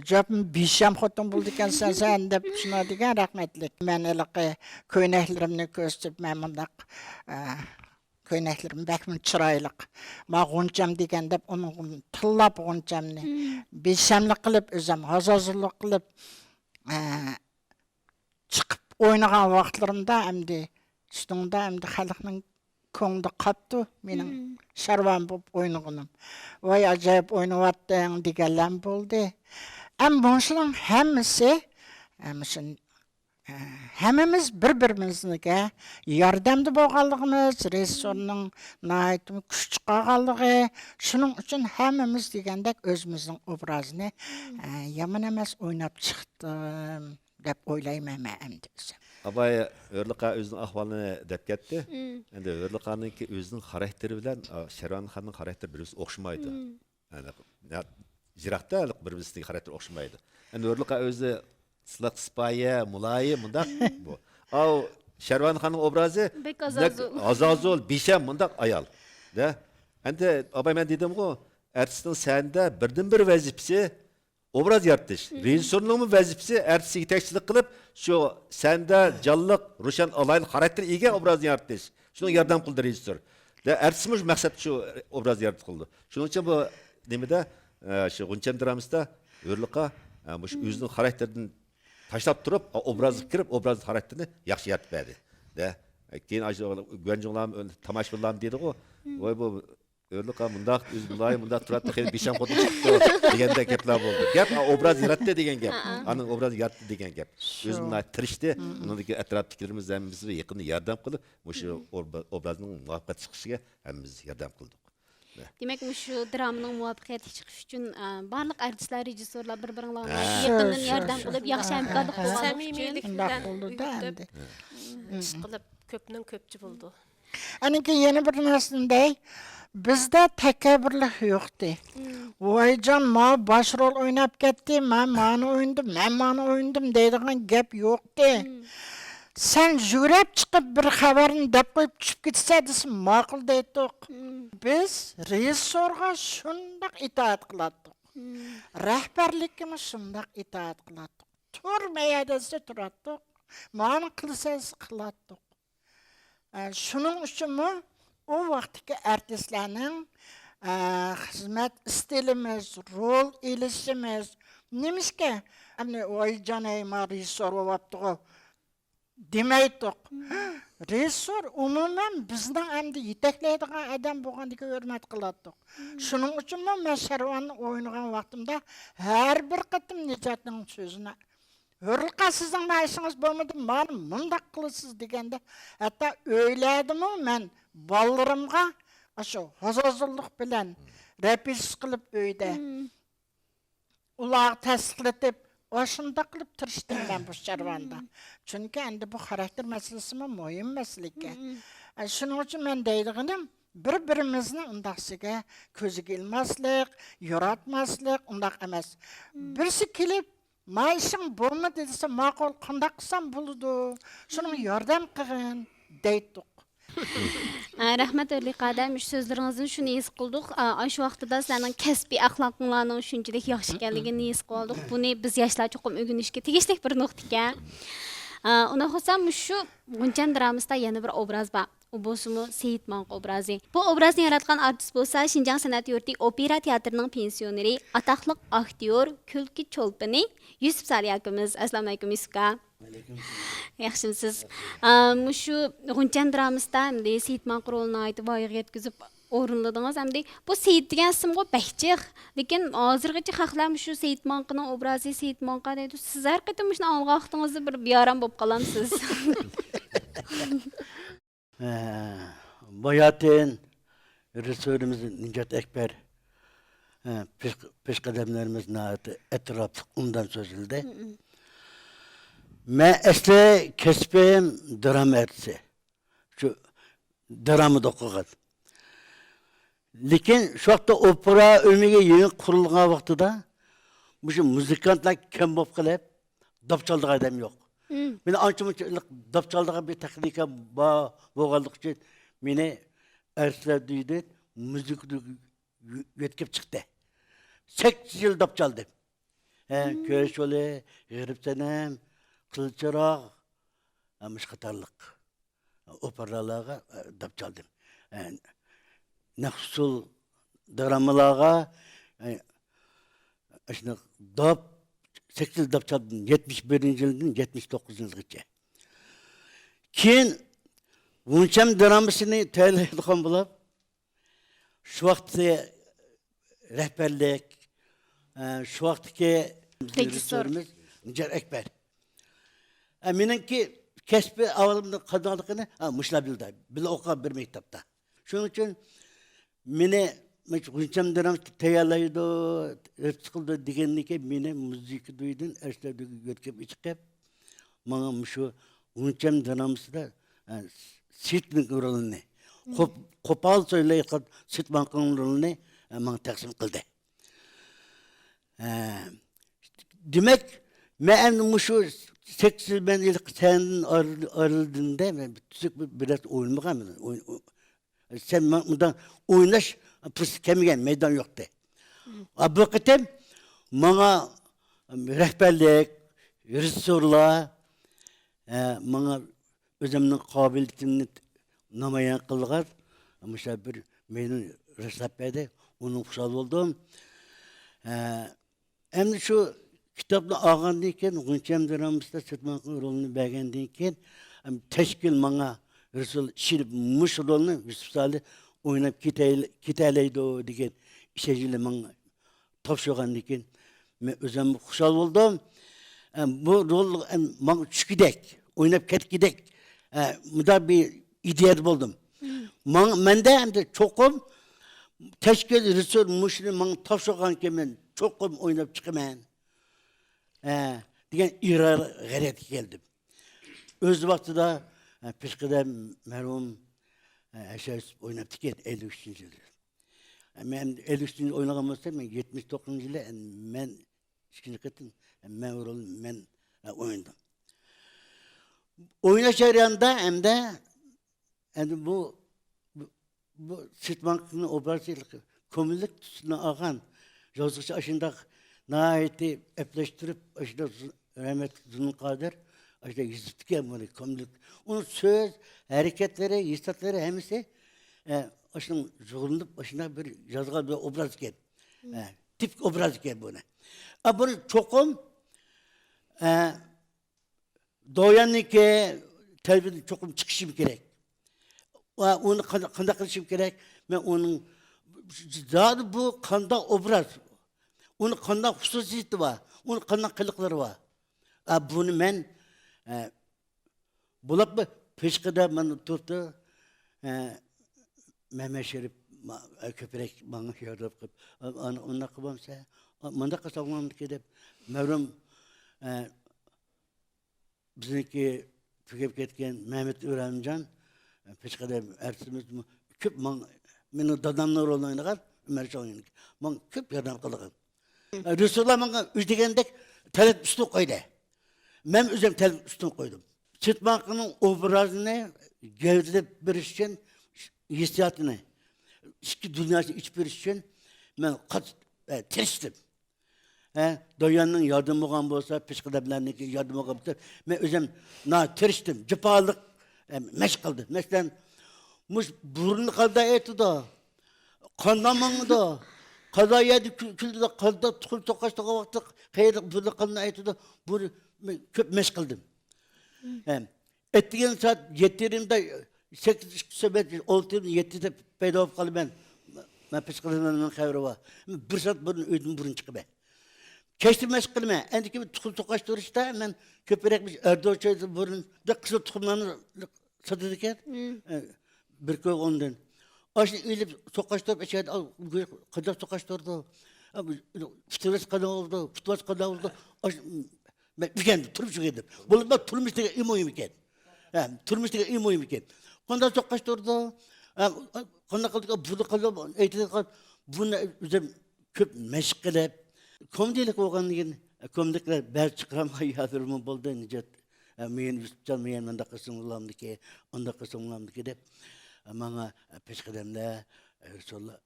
jabim besham xotin bo'ldi ekansan sen deb shuna degan rahmatli. Men iliqi ko'ynaklarimni ko'rsatib men bundaq köynəklərim bəkmin çıraylık. Ma Ğunçam degan deb onun tillab Ğunçamni beşamlik qilib özüm hazazırlıq qilib chiqib o'ynagan vaqtlarimda endi üstündə endi xalqning ko'ngli qapti mening Sharvan bo'lib o'ynaganim. Voy ajoyib o'ynayapting deganlar bo'ldi. Bunların hammasi Həmmimiz bir-birimizə yardımda bolğanlığımız, rejissorның nəhayət küç çıxarğanlığı, şunun üçün həmmimiz degəndək özümüzün obrazını yaman emas oynab çıxdım deb oylayman mən əmdi. Abay Örlüqa özünün ahvalını deb ketdi. Endi Örlüqanınki özünün xarakteri bilan Sharvan xanның xarakteri bir-birisi o'xshamaydi. Yani jiraqda bir-birisining xarakteri o'xshamaydi. Endi Örlüqa o'zi Slak spaya, mulayim, mundaq bu. Sharvan xanның obrazı azazol, besham mundaq ayal. Da. Endi abay men dedim go, artistning sanda birdan-bir vazifasi obraz yaratish. Rejissorning vazifasi artistga yetakchilik qilib, shu sanda jonliq, ro'shan alayli xarakter ega obraz yaratish. Shuni yordam qildi rejissor. Da artistimiz maqsad shu obraz yaratib qildi. Shuning uchun bu nimada shu Ğunçam dramasida Örlüqa shu o'zining xarakteridan tashlab turib, obrazga kirib, obraz xarakterini yaxshi yaratib berdi. Da, keyin Gönjonglam tomoshabinlar dedi-ku, voy bu Örlüqa mundaq o'z muloyim mundaq turadi, xeyli besham xotin chiqdi deganda gaplar bo'ldi. Gap obraz yaratdi degan gap. Aning obraz yaratdi degan gap. O'zini tirishdi, uningdagi atrofdagilarimiz hammamizga yaqinda yordam qilib, o'sha obrazning muvaffaqiyat chiqishiga hammamiz yordam qildik. Demek şu dramının muvaffaqiyatli chiqish uchun barliq artistlar, rejissorlar bir-biringlarga yaqindan yordam qilib, yaxshi hamkorlik qilib, samimiylik bilan uyushtirib, ish qilib ko'pning ko'pchi bo'ldi. Aniki yeni bir narsaday bizde takabbürlük yoktu. Vaycan ma başrol oynab ketdi, men mani oynadım deydigan gap yoktu. Sen jürep çıkıp bir haberini dep koyup çıkıp gitse desin maqul deydik. Biz rejissorga şundaq itaat qılatdık. Rəhbərlikimiz şundaq itaat qılatdık. Turmaya dese turatdık. Mani qılsanız qılatdık. Şunun üçün mü o vaxtki artistlərinin xizmət stilimiz, rol ilişimiz nemişke? Oy canayma rejissor olapdığı demeydik. Rejissor umuman bizden endi yetekleydiğen adam bolğandygy hürmet qılatdyk. Şunun üçün men Sharvanny oynagan vaqtımda her bir qıtım Nijatning sözüne Örlüqa sizin işiniz bolmady, men mundaq qılysız degende hatta öyledim men ballarımga aşo hazazırlık bilen repis qılıp öyde. Ular tasdiqlatib Oşunda qilib tirishdim men bu Sharvanda. Çünki endi bu xarakter meselesi muhim mesele. Shuning uchun men deydiganim bir-birimizni undaqsiga ko'ziga ilmaslik, yoratmaslik, undaq emas. Birisi kelib, "Ma ishing bo'lmadi" desa, "Ma'qul, qanday qilsam bo'ladi? Shuning yordam qilgin" deydik. Rahmat Örlüqadam, şu sözlerinizin şunu his qildik. Şu vaqtida sizlarning kasbiy axloqinglarning shunchalik yaxshi ekanligini his qildik. Buni biz yoshlar cho'qim o'rganishga tegishli bir nuqta ekan. Uni xo'sam şu Ğunçam dramasida yana bir obraz bor. u bolsumu Seyit Manq obrazi. Bu obrazni yaratgan artist bolsa Şinjan Sanat Yurti Opera Teatrının pensioneri, ataqlıq aktyor, külki çolpani Yusuf Salih akımız. Assalamu alaykum Yusuf aka. Yaxshimisiz. Şu Guncan dramasida endi Seyit Manq rolunu aytib voyaga yetkizib o'rinladingiz. Endi bu Seyit degan ism go baxchiq, lekin hozirgacha xalqlar shu Seyit Manqning obrazi Seyit Manqa deydi. Siz har qatam shuni olg'aqtingizda bir beyaram bo'lib qolamsiz. Bayatın, Resulümüzün Nicat Ekber, peşkademlerimiz etraflı ondan sözülde. Ben esle kesbeyim dram ertsi. Şu dramı da okuğun. Lekin şu vakti opera ömüge yeni kurulgan vaktida bu şu müzikantlar kim bop kılıp dap çaldığı adam yok. Meni ancha-muncha dap çaldığı bir texnika bo'lganligi uchun meni arslar deydi müzik yetkib chiqdi. 8 yil dap çaldım. Köş oli, G'irib sanam, Qilchiroq, amış qatorliq operalarga dap çaldım. Naqsul dramalarga ashuna dap 8 yil dap çaldım. 71 yıldan 79 yılgacha. Keyin Vuncham dramasini tayyorlaydigan bo'lib, shu vaqtda rahbarlik, shu vaqtdagi rejissyorimiz Nicat Ekber. Meningki kasbi avvalimda qandoqligini mushlar bildi. Bila o'qib bir maktabda. Shuning uchun meni Vuncham dramasini tayyorlaydi, qildi deganniki meni musiqa duydin, ashlarga yetkazib chiqib, menga shu Vuncham dramasida Sitman rolini, Kopal söyleyken Sitman rolini bana taksim kıldı. Demek ben şu 8 yıl ben ilk senin ayrıldığında tüzük biraz oynamakam. Sen bundan oynaş, pıs kemigen meydan yoktu. Bu vakitte bana rehberlik, rejissörler, bana özümün kabiliyetini namayan kılgar, ama bir beni ressap edi, onun kuşal oldum. Hem şu kitapla ağandayken, Guncham dramasida Sitman rolunu beğendiyken, teşkil bana Resul Şirip Muş rolunu Yusuf Salih oynayıp kitaylaydı o diken işeciyle bana topşuğandayken, ben özümün kuşal oldum. Bu rol bana çıkıdek, oynayıp gidek. Müda bir ideyat buldum. Ben de çokum teşkil Resul Muş'un bana tavşakanken ben çokum oynayıp çıkımen. Diyen irar gayret geldim. Öz vakti da Pişkı'da merhum aşağı oynayıp diken 53. yıldır. Ben 53. yıl oynagamazsam ben 79. yılda ben ikinci katın ben rolüm ben oynadım. Oynaşarında hem de yani bu Sitman'ın operasıyla komünlük tutusuna ağan yazıcı aşında nahiyeti epleştirip aşında rahmet Zulkadir aşında yüzüktüken böyle komünlük. Onun söz, hareketleri, hissatları hemisi aşında zorlanıp aşında bir yazılı bir obraz gel. Tip obraz gel buna. Ama çokum Doyanike televizyon çokum çıkışım gerek. Onu kanda kılışım gerek. Ben onun zaten bu kanda obraz. Onun kanda hususiyeti var. Onun kanda kılıkları var. Bunu ben bulak mı peşkada ben tuttu. Mehmet Şerif köprek bana yardım kıp. Onunla kıvamsa. Manda kasabımda gidip merhum bizdeki tükep ketken Mehmet Öğrencan peşkada ertimiz köp meni dadamlar oynagan Ömer Şoyun. Men köp yardım kılgan. Resulullah bana üzdegendek talep üstüne koydu. Ben özüm talep üstüne koydum. Sitman'ın obrazını gevdelep bir için hissiyatını iki dünyası iç bir için ben tiriştim. Doyanın yardımı olan olsa, pişkidebilenlik yardımı olan olsa, ben özüm tiriştim, cıpalık meş kıldı. Mesela Muş burun kalda eti da. Kandamanı da. Kaza yedi küldü de kalda tukul tokaştığa vakti kayırık burun kalda eti da. Bunu köp meşguldim. Ettiğin saat 7'inde 8 sebep 6'ında 7'de peyda olup kalı ben. Ben psikolojimden xəbəri var. Bir saat burun çıkıb. Keçdim meşgulime. Endiki bir tukul tokaştırışta ben köpürekmiş erdoğaçaydı burun. Da kısa tukumlarını satırken. Bir köy ondan. Aşın öyle tokaştırıp içeride kadar tokaştırdı. Fıtıras kadar oldu. Fıtıras kadar oldu. Ben tükendim. Turup çıkıyordum. Bunu ben turmuştaki imoyum iken. Turmuştaki imoyum iken. Kadar tokaştırdı. Kadar kaldık. Bunu kaldı. Eğitim kaldı. Bunu üzerine köp meşgul hep. Komdilik olgan degan komdiklar bel çıkaramay yadırımı boldu nijet. Men Yusupcan men anda kısımlamdiki, anda kısımlamdiki dep. Manga peşkedemde solla.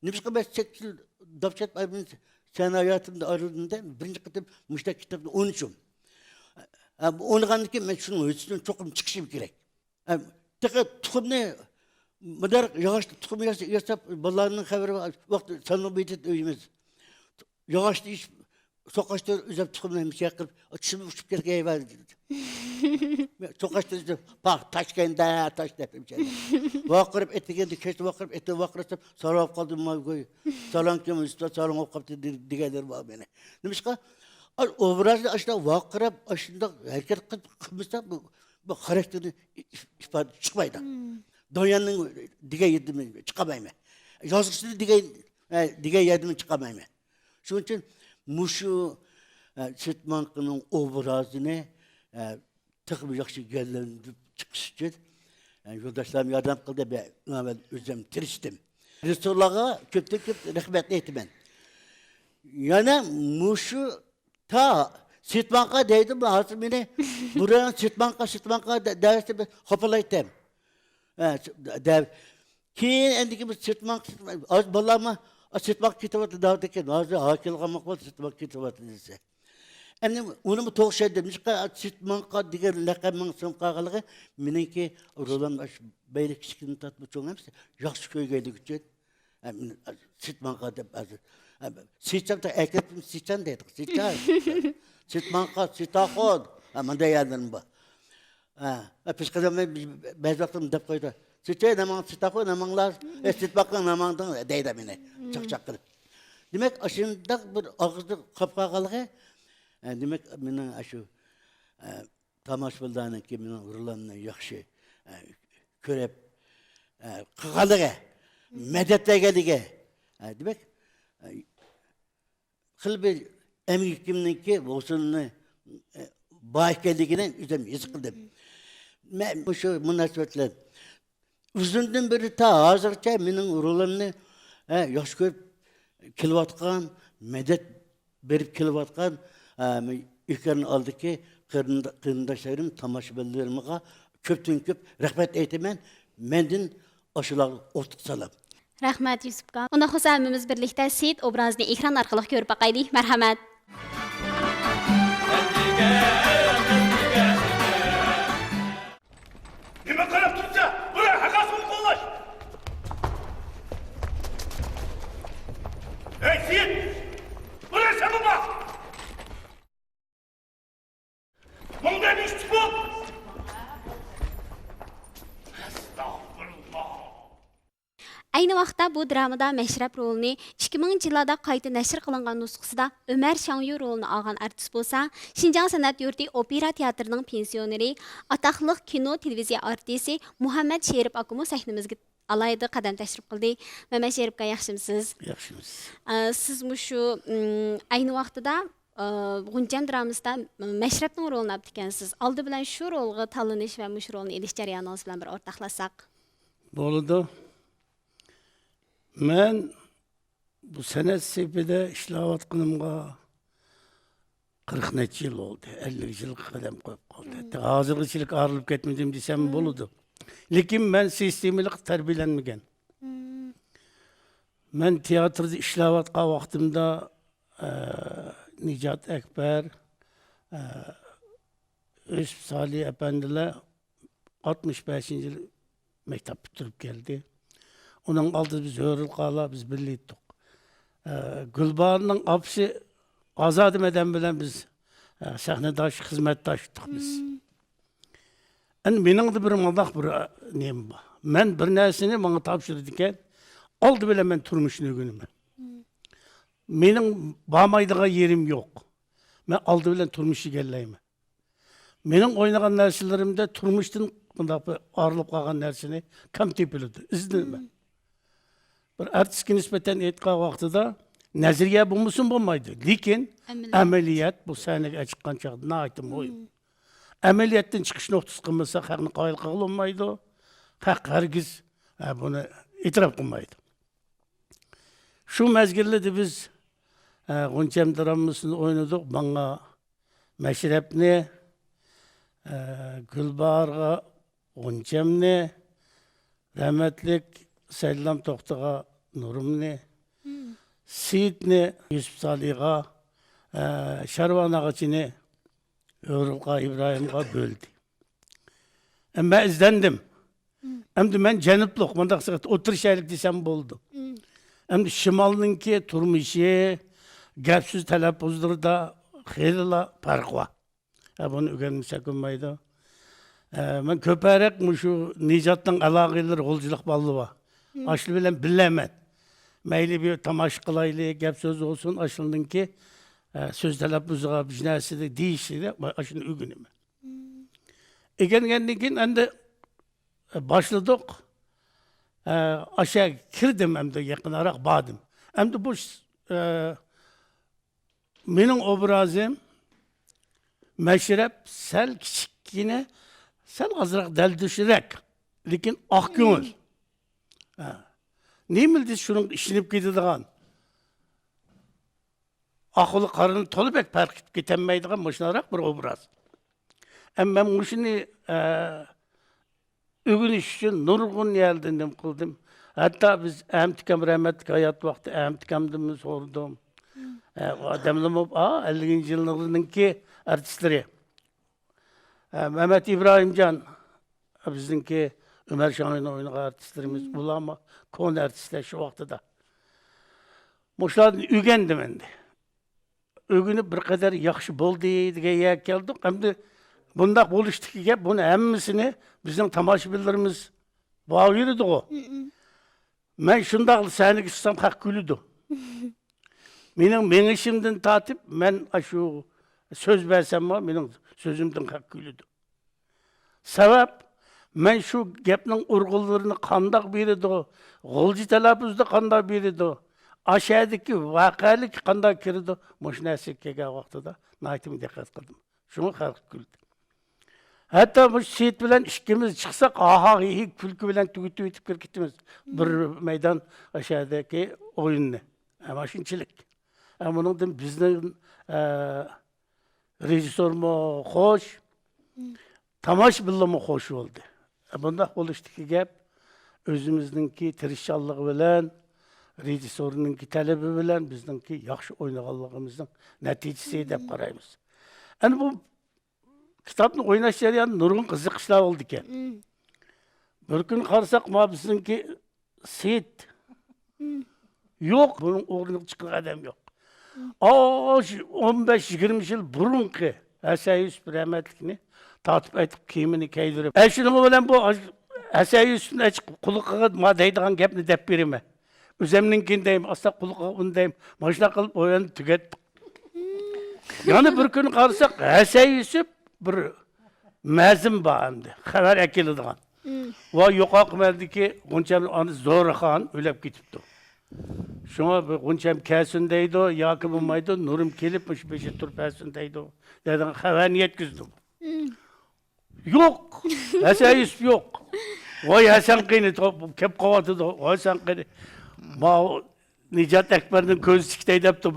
Nibişka ben çekil dapçat aybın sen hayatımda ayrıldığında birinci kitap müştak kitapta 13'üm. Onu kandıki men şunu üstüne çok çıkışım gerek. Tek tukum ne? Madar yavaş tukum yasap ballarının haberi var. Vakti sanlı beytet öyümüz. Yavaşta iş sokaçta üzerine tukumlaymış yakıp şimdi uçup gelip eyvallah dedi. Sokaçta üzerine bak taş kendi taş yapayım içeri. Vakırıp eti geldi keşke vakırıp eti vakırıp sarıp kaldım mavi salan kim üstüne salan olup kaptı digeler var beni. Demiş ki obrazda aşağıda vakırıp aşağıda herkes kılmışsa bu karakterini ifade çıkmaydı. Dünyanın dige yedimi çıkamayım. Yazgısı dige yedimi çıkamayım. Şunun için muşu Sütmankı'nın obrazını tıkım yakşı geldiğinde çıkış için yoldaşlarım yardım kıldı ben özüm tiriştim. Resulullah'a köp rahmetli etmen. Yani muşu ta Sütmank'a deydim lazım yine buraya Sütmank'a derste bir hopalaydım. Ki endiki bir Sütmank az balama Sütmak kitabı da deken bazı hakikaten makbul Sütmak kitabı dese. Emne onu mu toğ şey demiş ki Sütmanka diğer lakabın son kağılığı minki rolan baş beylik kişinin tatlı çok hepsi yaxşı köy geldi küçük. Sütmanka da bazı. Sütçam da ekledim sütçan dedik. Sütçan. Sütmanka sütakon. Ama da yardım bu. Psikolojim bazı vaktim dep koydu. Sütçe namang sütakon namanglar. Sütmakla namangdan deydi beni. Çak kılıp. Demek aşında bir ağızda kapkağılığı. Demek benim aşı tamaş buldanın ki benim vurulanına yaxşı körep kağılığı medetle geldiği. Demek kıl bir emin kiminin ki olsununu bağış geldiğine üzerine yazıkıldım. Ben bu şu münasebetler uzundan beri ta hazırca benim vurulanını yaxşı körep kilovatkan medet berip kilovatkan İlkerini aldı ki kırındaşlarım, tamaşabelerime köptün köp rahmet eytemen, mendin aşılar ortak salam. Rahmat Yusufqa. Onda xo'samimiz birlikda Seyit obrazini ekran orqali ko'rib boqaylik. Marhamat. Nima qarab tursa, buraya hakasını qo'llash. Ey Seyit! Buraya sen mi bak? Bundan iş bu. Estağfurullah. Ayni vaqtda bu dramada Meşrep rolini 2000 yillarda qayta nashr qilingan nusxasida Ömer Şangyu rolini olgan artist bo'lsa, Şinjan san'at yurti opera teatrining pensioneri, ataqli kino televiziya artisti Muhammad Sherip akımı sahnimizga alayda qadam tashrif qildi. Muhammad Sheripga yaxshimisiz? Yaxshimiz. Siz shu ayni vaqtida G'uncham dramasida Meşrepning rolini olib ekansiz. Oldi bilan shu rolga tanlanish va shu rolni elish jarayoningiz bilan bir o'rtoqlasak. Bo'ldi. Men bu san'at sepida ishlayotganimga 40 necha yil oldu. 50 yil qadam qo'yib qoldi. Hozirgichilik arilib ketmadim desam bo'ladi. Lekin men sistemalik tarbiyalanmagan. Men teatrda ishlayotgan vaqtimda Nicat Ekber, Yusuf Salih Efendiler 65. yıl mektep bitirip geldi. Onun aldı biz hörül kala biz birliydik. Gülbahar'ın apsi Azadım eden bilen biz sahnedaş, hizmetdaştık biz. Yani benim de bir maldak bir neyim var. Ben bir nesini bana tapşırırken aldı bile ben turmuşunu günüme. Benim bağmaydığa yerim yok. Ben aldı bile turmuşu gelleyim. Benim oynayan derslerimde turmuştun ağırlıp kalan dersini kam tepildi. İzledim. Bir artistik nispeten etkiye vaxtıda Naziriye bu musun bulmaydı. Lakin ameliyat bu sene çıkan çağda ne aytım oyum. Ameliyattan çıkış noktası kılmasa hakkını kayıl kılınmaydı. Hak herkes bunu itiraf kılmaydı. Şu mezgirde biz Gonçam dramısını oynadık. Bana Meşrepni, Gülbahar'a, Gonçamni, rahmetlik Selam Toktağa Nurumni, Seyitni, Yusuf Salih'a, Şarvan Ağaç'ını Örülqa İbrahim'a böldü. Ben izlendim. Hem de ben Cenupluq, mandak sıkıt oturuşaylık desem buldu. Hem de Şimal'ınki turmuşu, gapsiz telaffuzları da xeyla fark var. Bunu öğrenmişsek olmaydı. Ben köperek şu Nicat'tan alakalı olculuk ballı var. Aşlı bilen bilemem. Meyli bir tamaşa kılaylı gap söz olsun aşılının ki söz telaffuzuğa bir nesi de değişti aşının ügünüm. Egengenlikin ende başladık. Aşağı kirdim hem de yakınarak bağdım. Hem de bu benim obrazım meşrep sel küçük yine sel azırak del düşürek. Lakin ak gönül. Ne bildi şunun işinip gidiyordu. Akıllı karını tolu pek perkip gitemeydiğin başınarak bir obraz. Ama ben bu işini ügün iş için nurgun yerden kıldım. Hatta biz emtikam rahmetlik hayat vakti emtikamdığımı sordum. Adamım 50. yıllarındaki artistleri. Mehmet İbrahimcan bizimki Ömer Şahin'in oynayan artistlerimiz bulama konu artistler şu vakti da. Muşladın ügendim endi. Ügünü bir kadar yaxşı boldu diye geldik. Hem de bundak buluştuk ki bunu hemmisini bizim tamaşabilerimiz bağırdı o. Ben şundak seni gitsem hak gülüdü. Benim işimden tatip ben şu söz versem var benim sözümden hak gülüdü. Sebep ben şu gepnin urgullarını kandak biriydi o. Golcu telaffuzda kandak biriydi o. Aşağıdaki vakalık kandak kirdi o. Moşuna sekkege vaxtıda naitim dikkat kıldım. Şunu halk güldü. Hatta bu Seyit bilen işkimiz çıksak aha iyi külkü bilen tüyütüp kirkitimiz. Bir meydan aşağıdaki oyunlu. Ama şinçilik. Ama bunun da bizden rejisörmü hoş, tamaş billimi hoş oldu. Bunda oluştu ki gep özümüzdeki tirişçallığı bilen, rejisörününki talebi bilen bizdenki yaxşı oynağanlığımızın neticesi dep qaraymiz. Yani bu kitapni oynaş jarayanı nurgun qiziqishlar oldu ekan. Bir kun qarasak ma bizdenki Seyit yok, bunun o'rniga chiqqan adam yok. 15-20 yıl burunki Hasan Yusuf rahmetlikni tatip aytib kiyimini kiydirib. Şunun bilan bu Hasan Yusuf'un açık quluqiga ma deydigan gapni dep berime. Özemninkini deyim, asla quluqiga uni deyim. Mashina qilib o'yanib tugatdik. Yani bir kun qarasak Hasan Yusuf bir mazim bor endi. Xabar akiladigan. Va yo'qoq merdiki Gonçam onu Zo'raxon o'lib ketibdi. Şuna Gonçam kelsin deydi, yakı bulmaydı, Nurum kelip peşi turpesin deydi. Dedim, haberini yetkizdim. Yok, Hasan Yusuf yok. Vay Hasan Kıyını, kep kovadı da, Hasan Kıyını. Ma Nicat Ekber'in gözü çıktı edip de,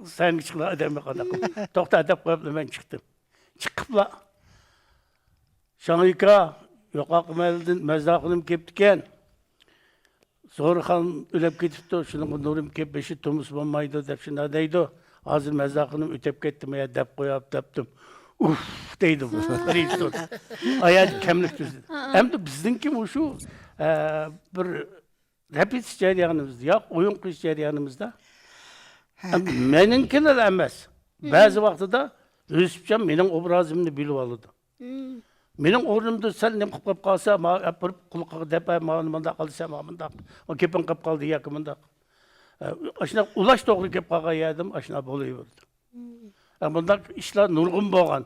sen çıkla adamı kadar. Tokta edip koyup ben çıktım. Çıkıpla. Şanlıka, yok aklıma eldin, mezdakınım keptiken. Zo'raxon ölüp ketibdi, şunun Nurum kep beşi tumus bulmaydı dep şunda deydi. Hazır mezakınım ötep kettim ya dep koyup deptim. Uf deydim. Rejisör. Ayağım kemlik düzdü. Hem de bizdenki bu şu bir repetish jarayonimizda yo'q, o'yin qilish jarayonimizda meningkilar emas. Ba'zi vaqtida Yusufjon mening obrazimni bilib oladi. Mening o'rnimda sal nim qilib qolsa, bir qulqqa deb manda qilsa, manda o kepin qilib qoldi yoki manda. Ashuna ulash to'g'ri kelib qolgan edim, ashuna bo'laverdi. Bunda ishlar nurg'un bo'lgan.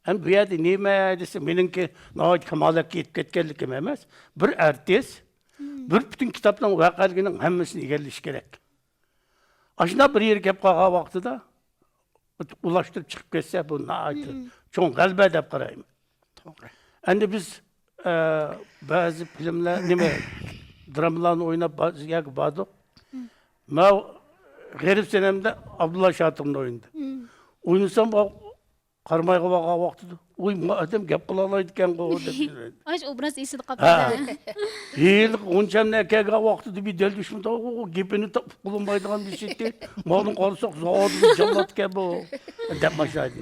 Ham bu yerda nima desa, meningki nihoyat kamolatga yetib ketganligim emas. Bir artist bir butun kitobning voqealigining hammasini egallash kerak. Ashuna bir yerga kelib qolgan vaqtida ulashtirib chiqib ketsa, bu nihoyat cho'ng g'alaba deb qarayman. Endi biz ba'zi filmlar, nima dramalarni o'ynab yoki bordik. Men g'arib senamda Abdulla Shotirni o'ynadim. O'ynasam qarmayga bo'lgan vaqtida, "Voy, bu odam gap qila oladi ekan-ku" deb. Ash obraz esida qoldi. Yil o'nchamni akaga vaqtida bir del dushman, gapini topib qolmaydigan bir shekli. Ma'lum qolsoq zodi jallatga bu deb mashaydi.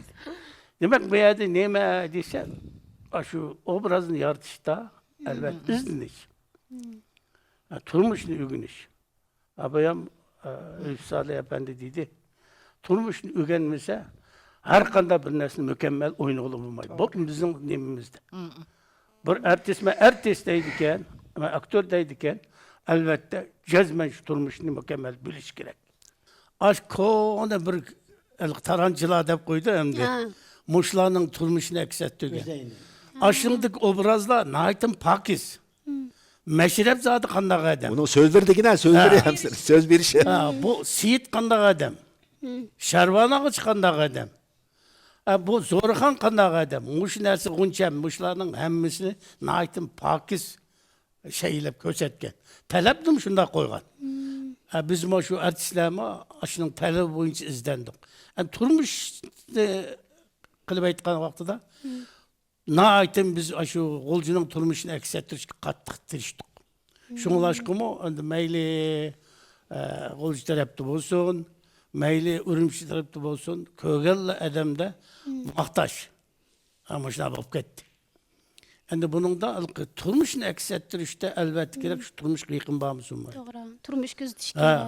Demak, bu yerda nima desa, shu obrazni yaratishda albatta izlanish. Turmushni o'rganish. Abayam Salih Efendi dedi. Turmushni o'rganmasa, har qanday bir narsani mukammal o'ynay olmaydi. Bu bizning nemimizda. Bir artist deydi ekan, aktyor deydi ekan, albatta jazman shu turmushni mukammal bilish kerak. Ash ko'na bir taranchilar deb qo'ydi endi. Mushlarning turmushini aks ettirgan. Ashunday obrazlar naytim pokiz. Meşrep zati qanday adam. Onun sözlerdekine sözleri hemsini. Söz bir şey. Bu Seyit qanday adam. Sharvon ağaç qanday adam. Bu Zo'rxon qanday adam. Mush narsa g'uncham, mushlarning hammasini naytim pokiz shaylab ko'rsatgan. Talabdim shunday qo'ygan. Biz mana shu artistlarni shuning talabi bo'yicha izlandik. Turmush qilib aytgan vaqtida naytim biz shu g'oljining turmushini aks ettirishga qattiq tirishdik. Shunglashqimi, endi mayli g'olji tarafda bo'lsin, mayli Urumchi tarafda bo'lsin, ko'rgan odamda maqtash. Ama shunday bo'lib ketdi. Endi buningda turmushni aks ettirishda albatta kerak shu turmushga yaqin bo'lmasin. To'g'ri. Turmush kuzatish kerak.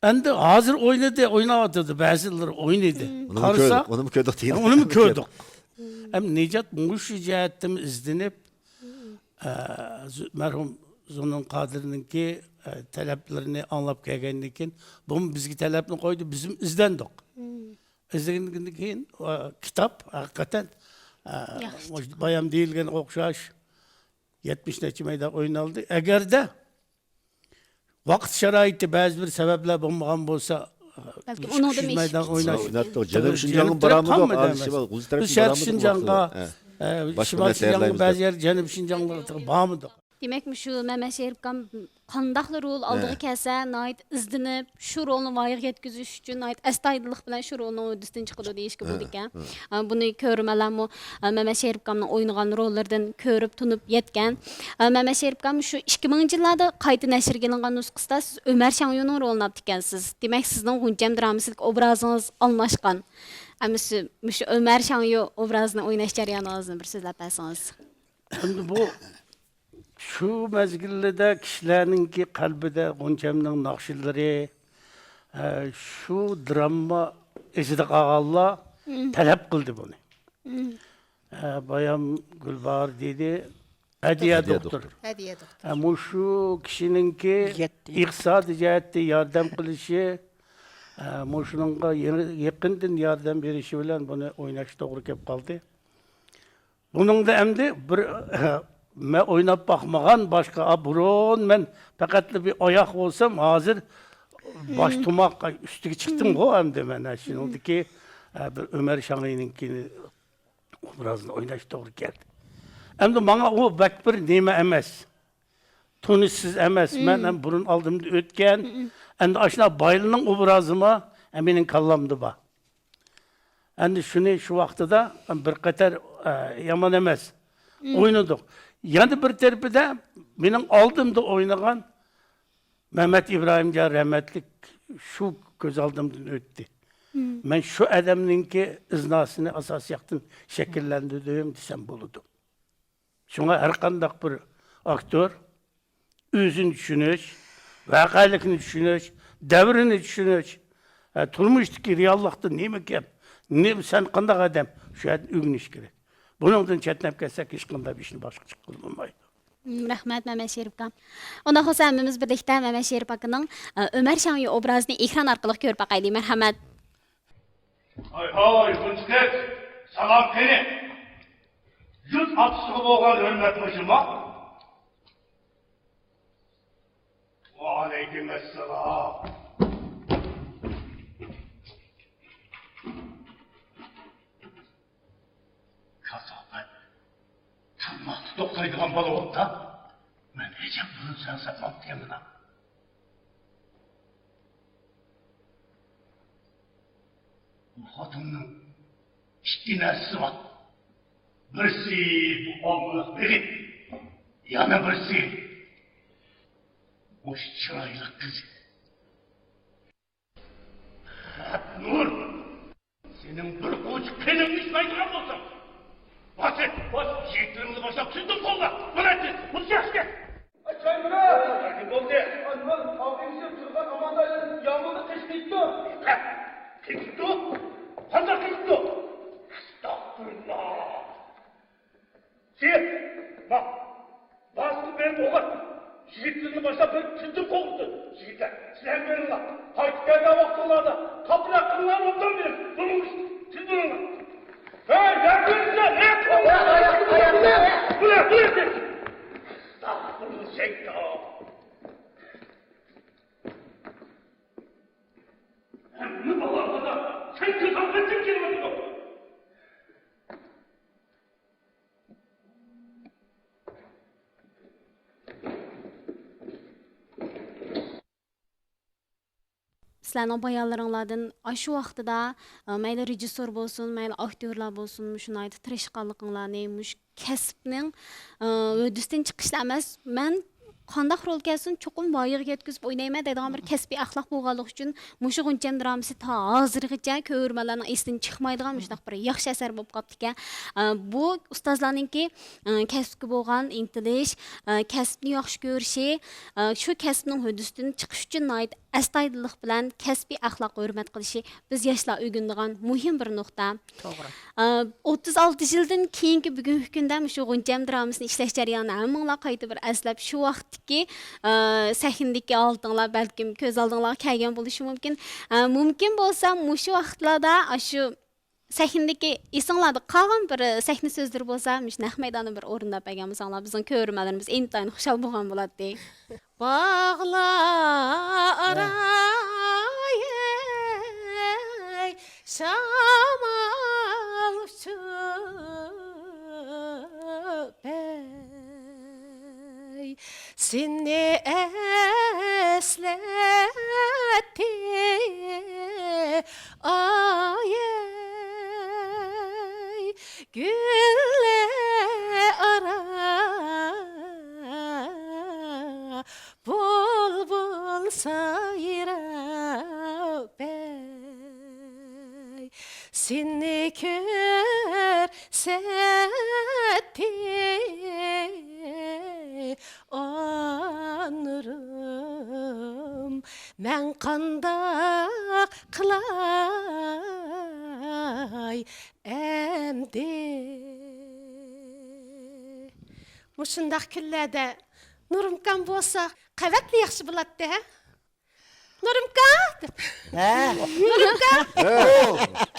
Endi hozir o'ynayotdi, ba'zilar o'ynaydi. Qarasak, uni mi ko'rdik deydi. Uni mi ko'rdik? Hem Necat muş cihetim izlenip merhum Zunun Kadir'in ki taleplerini anlap gelgenlikin bunu bizgi talepini koydu bizim izlendik. İzlendiğin kitap hakikaten bayam değilgen okşaş 70 neçimeyde oynaldı. Eğer de vakit şaraiti bazı bir sebepler bulmagan olsa belki onu da meydan oynaş. Canım Şincan'ın baramı yok. Biz Şarkı Şincan'ga, Şimal Şincan'ga bazı yer Canım Şincan'ga bağımıdır. Demek mi şu Mehmet Şerifkan qandaqlı rol aldığı kelsa, nayt izlenip şu rolunu vayiq yetkizish uchun nayt astoydillik bilan şu rolni o'rdidan chiqadi deyishga bo'ldi ekan. Buni ko'rmalarmi Mehmet Şerifkanning o'ynagan rollardan ko'rib tunib yetgan. Mehmet Şerifkan şu 2000-yillarda qayta nashr qilingan nusxasida siz Ömer Şanyo'ning rolini olib ekansiz. Demak, sizning g'uncham dramasilik obrazingiz almashgan. Ama şu Ömer Şanyo obrazini o'ynash jarayonini bir so'zlab bersangiz. Endi bu şu mezgilde kişilerin ki kalbide Goncam'ın nakşilleri, şu drama eside ağalla talep kıldı bunu. Bayam Gülbahar dedi, hediye doktor. Hediye doktor. Ama şu kişinin ki iqtisadi cihette yardım kılışı, şununla yakından yardım verişi bilen bunu oynaş doğru kep kaldı. Bunun da emdi bir men oynab bakmagan başka burun men fakat bir ayak olsam hazır baş tumak üstüge çıktım go hem de men şunundaki bir Ömer Şanlı'ninkini obrazını oynaş doğru geldi. Hem de bana o bak bir neme emes. Tunissiz emes. Men hem burun aldım ötken. Endi aşına bayılının obrazıma eminin kallamdı ba. Endi şunu şu vaxtıda bir qatar yaman emes. Oynadık. Yani bir tarafı benim aldığımda oynayan Mehmet İbrahimcan rahmetlik şu göz aldığımdan öttü. Ben şu adamın ki iznasını asas yaktım şekillendirdiğim desem buludum. Şuna her kandak bir aktör Özünü düşünüş, vakalikini düşünüş, devrini düşünüş. Turmuştaki reallıkta neymi gep? Ne sen qandaq adam? Şu an ügünüş gerek. Bunundan çetnep kelsek hiç qanda bir işini başka çıkılmaydı. Rahmat Mehmet Şerif aka. Onda olsa hemmimiz birlikte Mehmet Şerif akaның Ömer Şanlı obrazını ekran arkalı görüp bakaylı. Merhamet. Hay hay, Hınçket, salam kene. Yurt atışı boğan hürmetmişim ha. Ve aleykümesselam. Kasabet, tanımaktı doktaydıgan balı oldu da. Ben Recep bunu sen satmam diyemem ha. Hatunun ikki narsi var. Birisi bu olmalık benim. Yana birisi o çıraylı kız. Nur, senin bir koç pelimmiş maydıran olsam. Bas et, bas, şehitlerimizı başa tüzdüm kolla. Bırak et, bu yaşke. Açay bırak. Kim oldu? Anlam, abimizin turban amandayın yağmurda teşkildi. Kekikti o? Hangi kekikti o? Estağfurullah. Bak, bazı benim oğlan. Şehitlerini başa ben tüzdüm kovuldu. Şehitler, silah verin lan. Haydi geldi vaktılarda. Kapı hakkından ondan verin. Durmuş, siz durun lan. Hey, yardımcılar, ne yapıyorsun? Ayakta. Bırak. Estağfurullah şeytan. Hem Allah'ına sen kızartın kelimesi yok. Sizlərnin bayanlarınlardan aşı vaxtıda məyli rejissor bolsun, məyli aktyorlar bolsun, şunay tirishqanlıqlarını, muş kəsbinin ödüsdən çıxışlar emas. Mən qandaq rol gəlsin, çoxum vayıq yetkizib oynayman deydigan bir kəsbi əxlaq bolğanlıq üçün muşu Ğunçəm dramasi ta hazırgacha ko'rmalarning esidan chiqmaydigan muşdaq bir yaxshi asar bo'lib qolibdi ekan. Bu ustozlarningki kasbga bo'lgan intilish, kasbni yaxshi ko'rishi, shu kasbning hududisidan chiqish uchun astoydillik bilan kasbiy axloq hurmat qilishi biz yoshlar o'rganadigan muhim bir nuqta. To'g'ri. 36 yildan keyingi bugungi kunda shu Ğunçəm dramasini ishlash jarayonini hammanglar qayta bir eslab shu vaqtdagi sahnadagi oldinglar balkim ko'z oldinglarga kelgan bo'lishi mumkin. Mumkin bo'lsa shu vaqtlarda shu sahnadagi esinglarda qolgan bir sahna so'zlari bo'lsa, naq maydonni bir o'rindab bergan bo'lsanglar, bizning ko'rmalarimiz intayin xushal bo'lgan bo'ladi. Bağlar ay şamal uçup ey seni esletti ay gülle ara bol bol sayrap ey seni körsetti onurum men qandaq qılay emdi Muşundaq kunlarda Nurumkan bo'lsa, qavatli yaxshi bo'ladi, ha? Nurumkan. Nurumkan.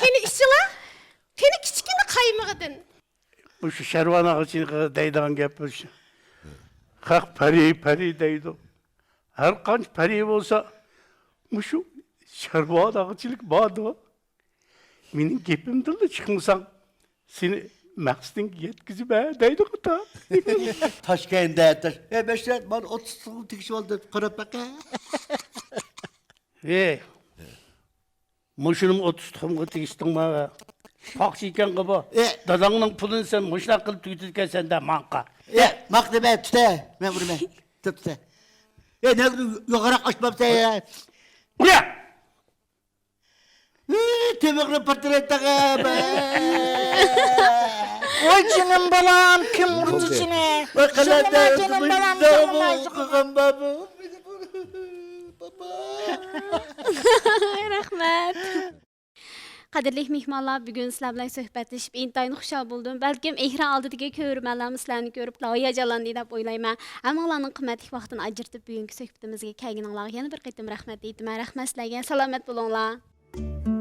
Keni ishila? Keni kichkina qaymig'idan. Bu şu şervan ağacını deydiğin gep bu şu. Hak peri deydi. Her kaç peri olsa bu şu şervan ağacılık bağdı. Benim gepimden de çıkmışsan seni Maksud'un yetkisi be, deydi kutu. Taşkent'de taş. Beşler, bana 30 sınıf tikişi oldu. Kırıp bak. Muşunum 30 sınıf tikiştin bana. Fakşiyken gibi. Dadanın pulunu sen muşnak kılıp tüketirken sen de manka. Makne be, tüte. Ben vurayım ben. Tüte. Ne kadar yukarı kaçmam sen ya. Ne? Temekle portret takı be. Oy canım balam, kim vurdu seni? Canım canım balam, canım balam. Rahmat. Qadirli mehmonlar, bugun sizlar bilan suhbatlashib intayin xushal bo'ldim. Balkim ehra oldidagi ko'rmalarimiz sizlarni ko'rib hayajonlandi deb o'ylayman. Hammalarning qimmatli vaqtini ajratib bugungi suhbatimizga kelganinglarga yana bir qatim rahmat aytaman. Rahmat sizlarga. Salomat bo'linglar.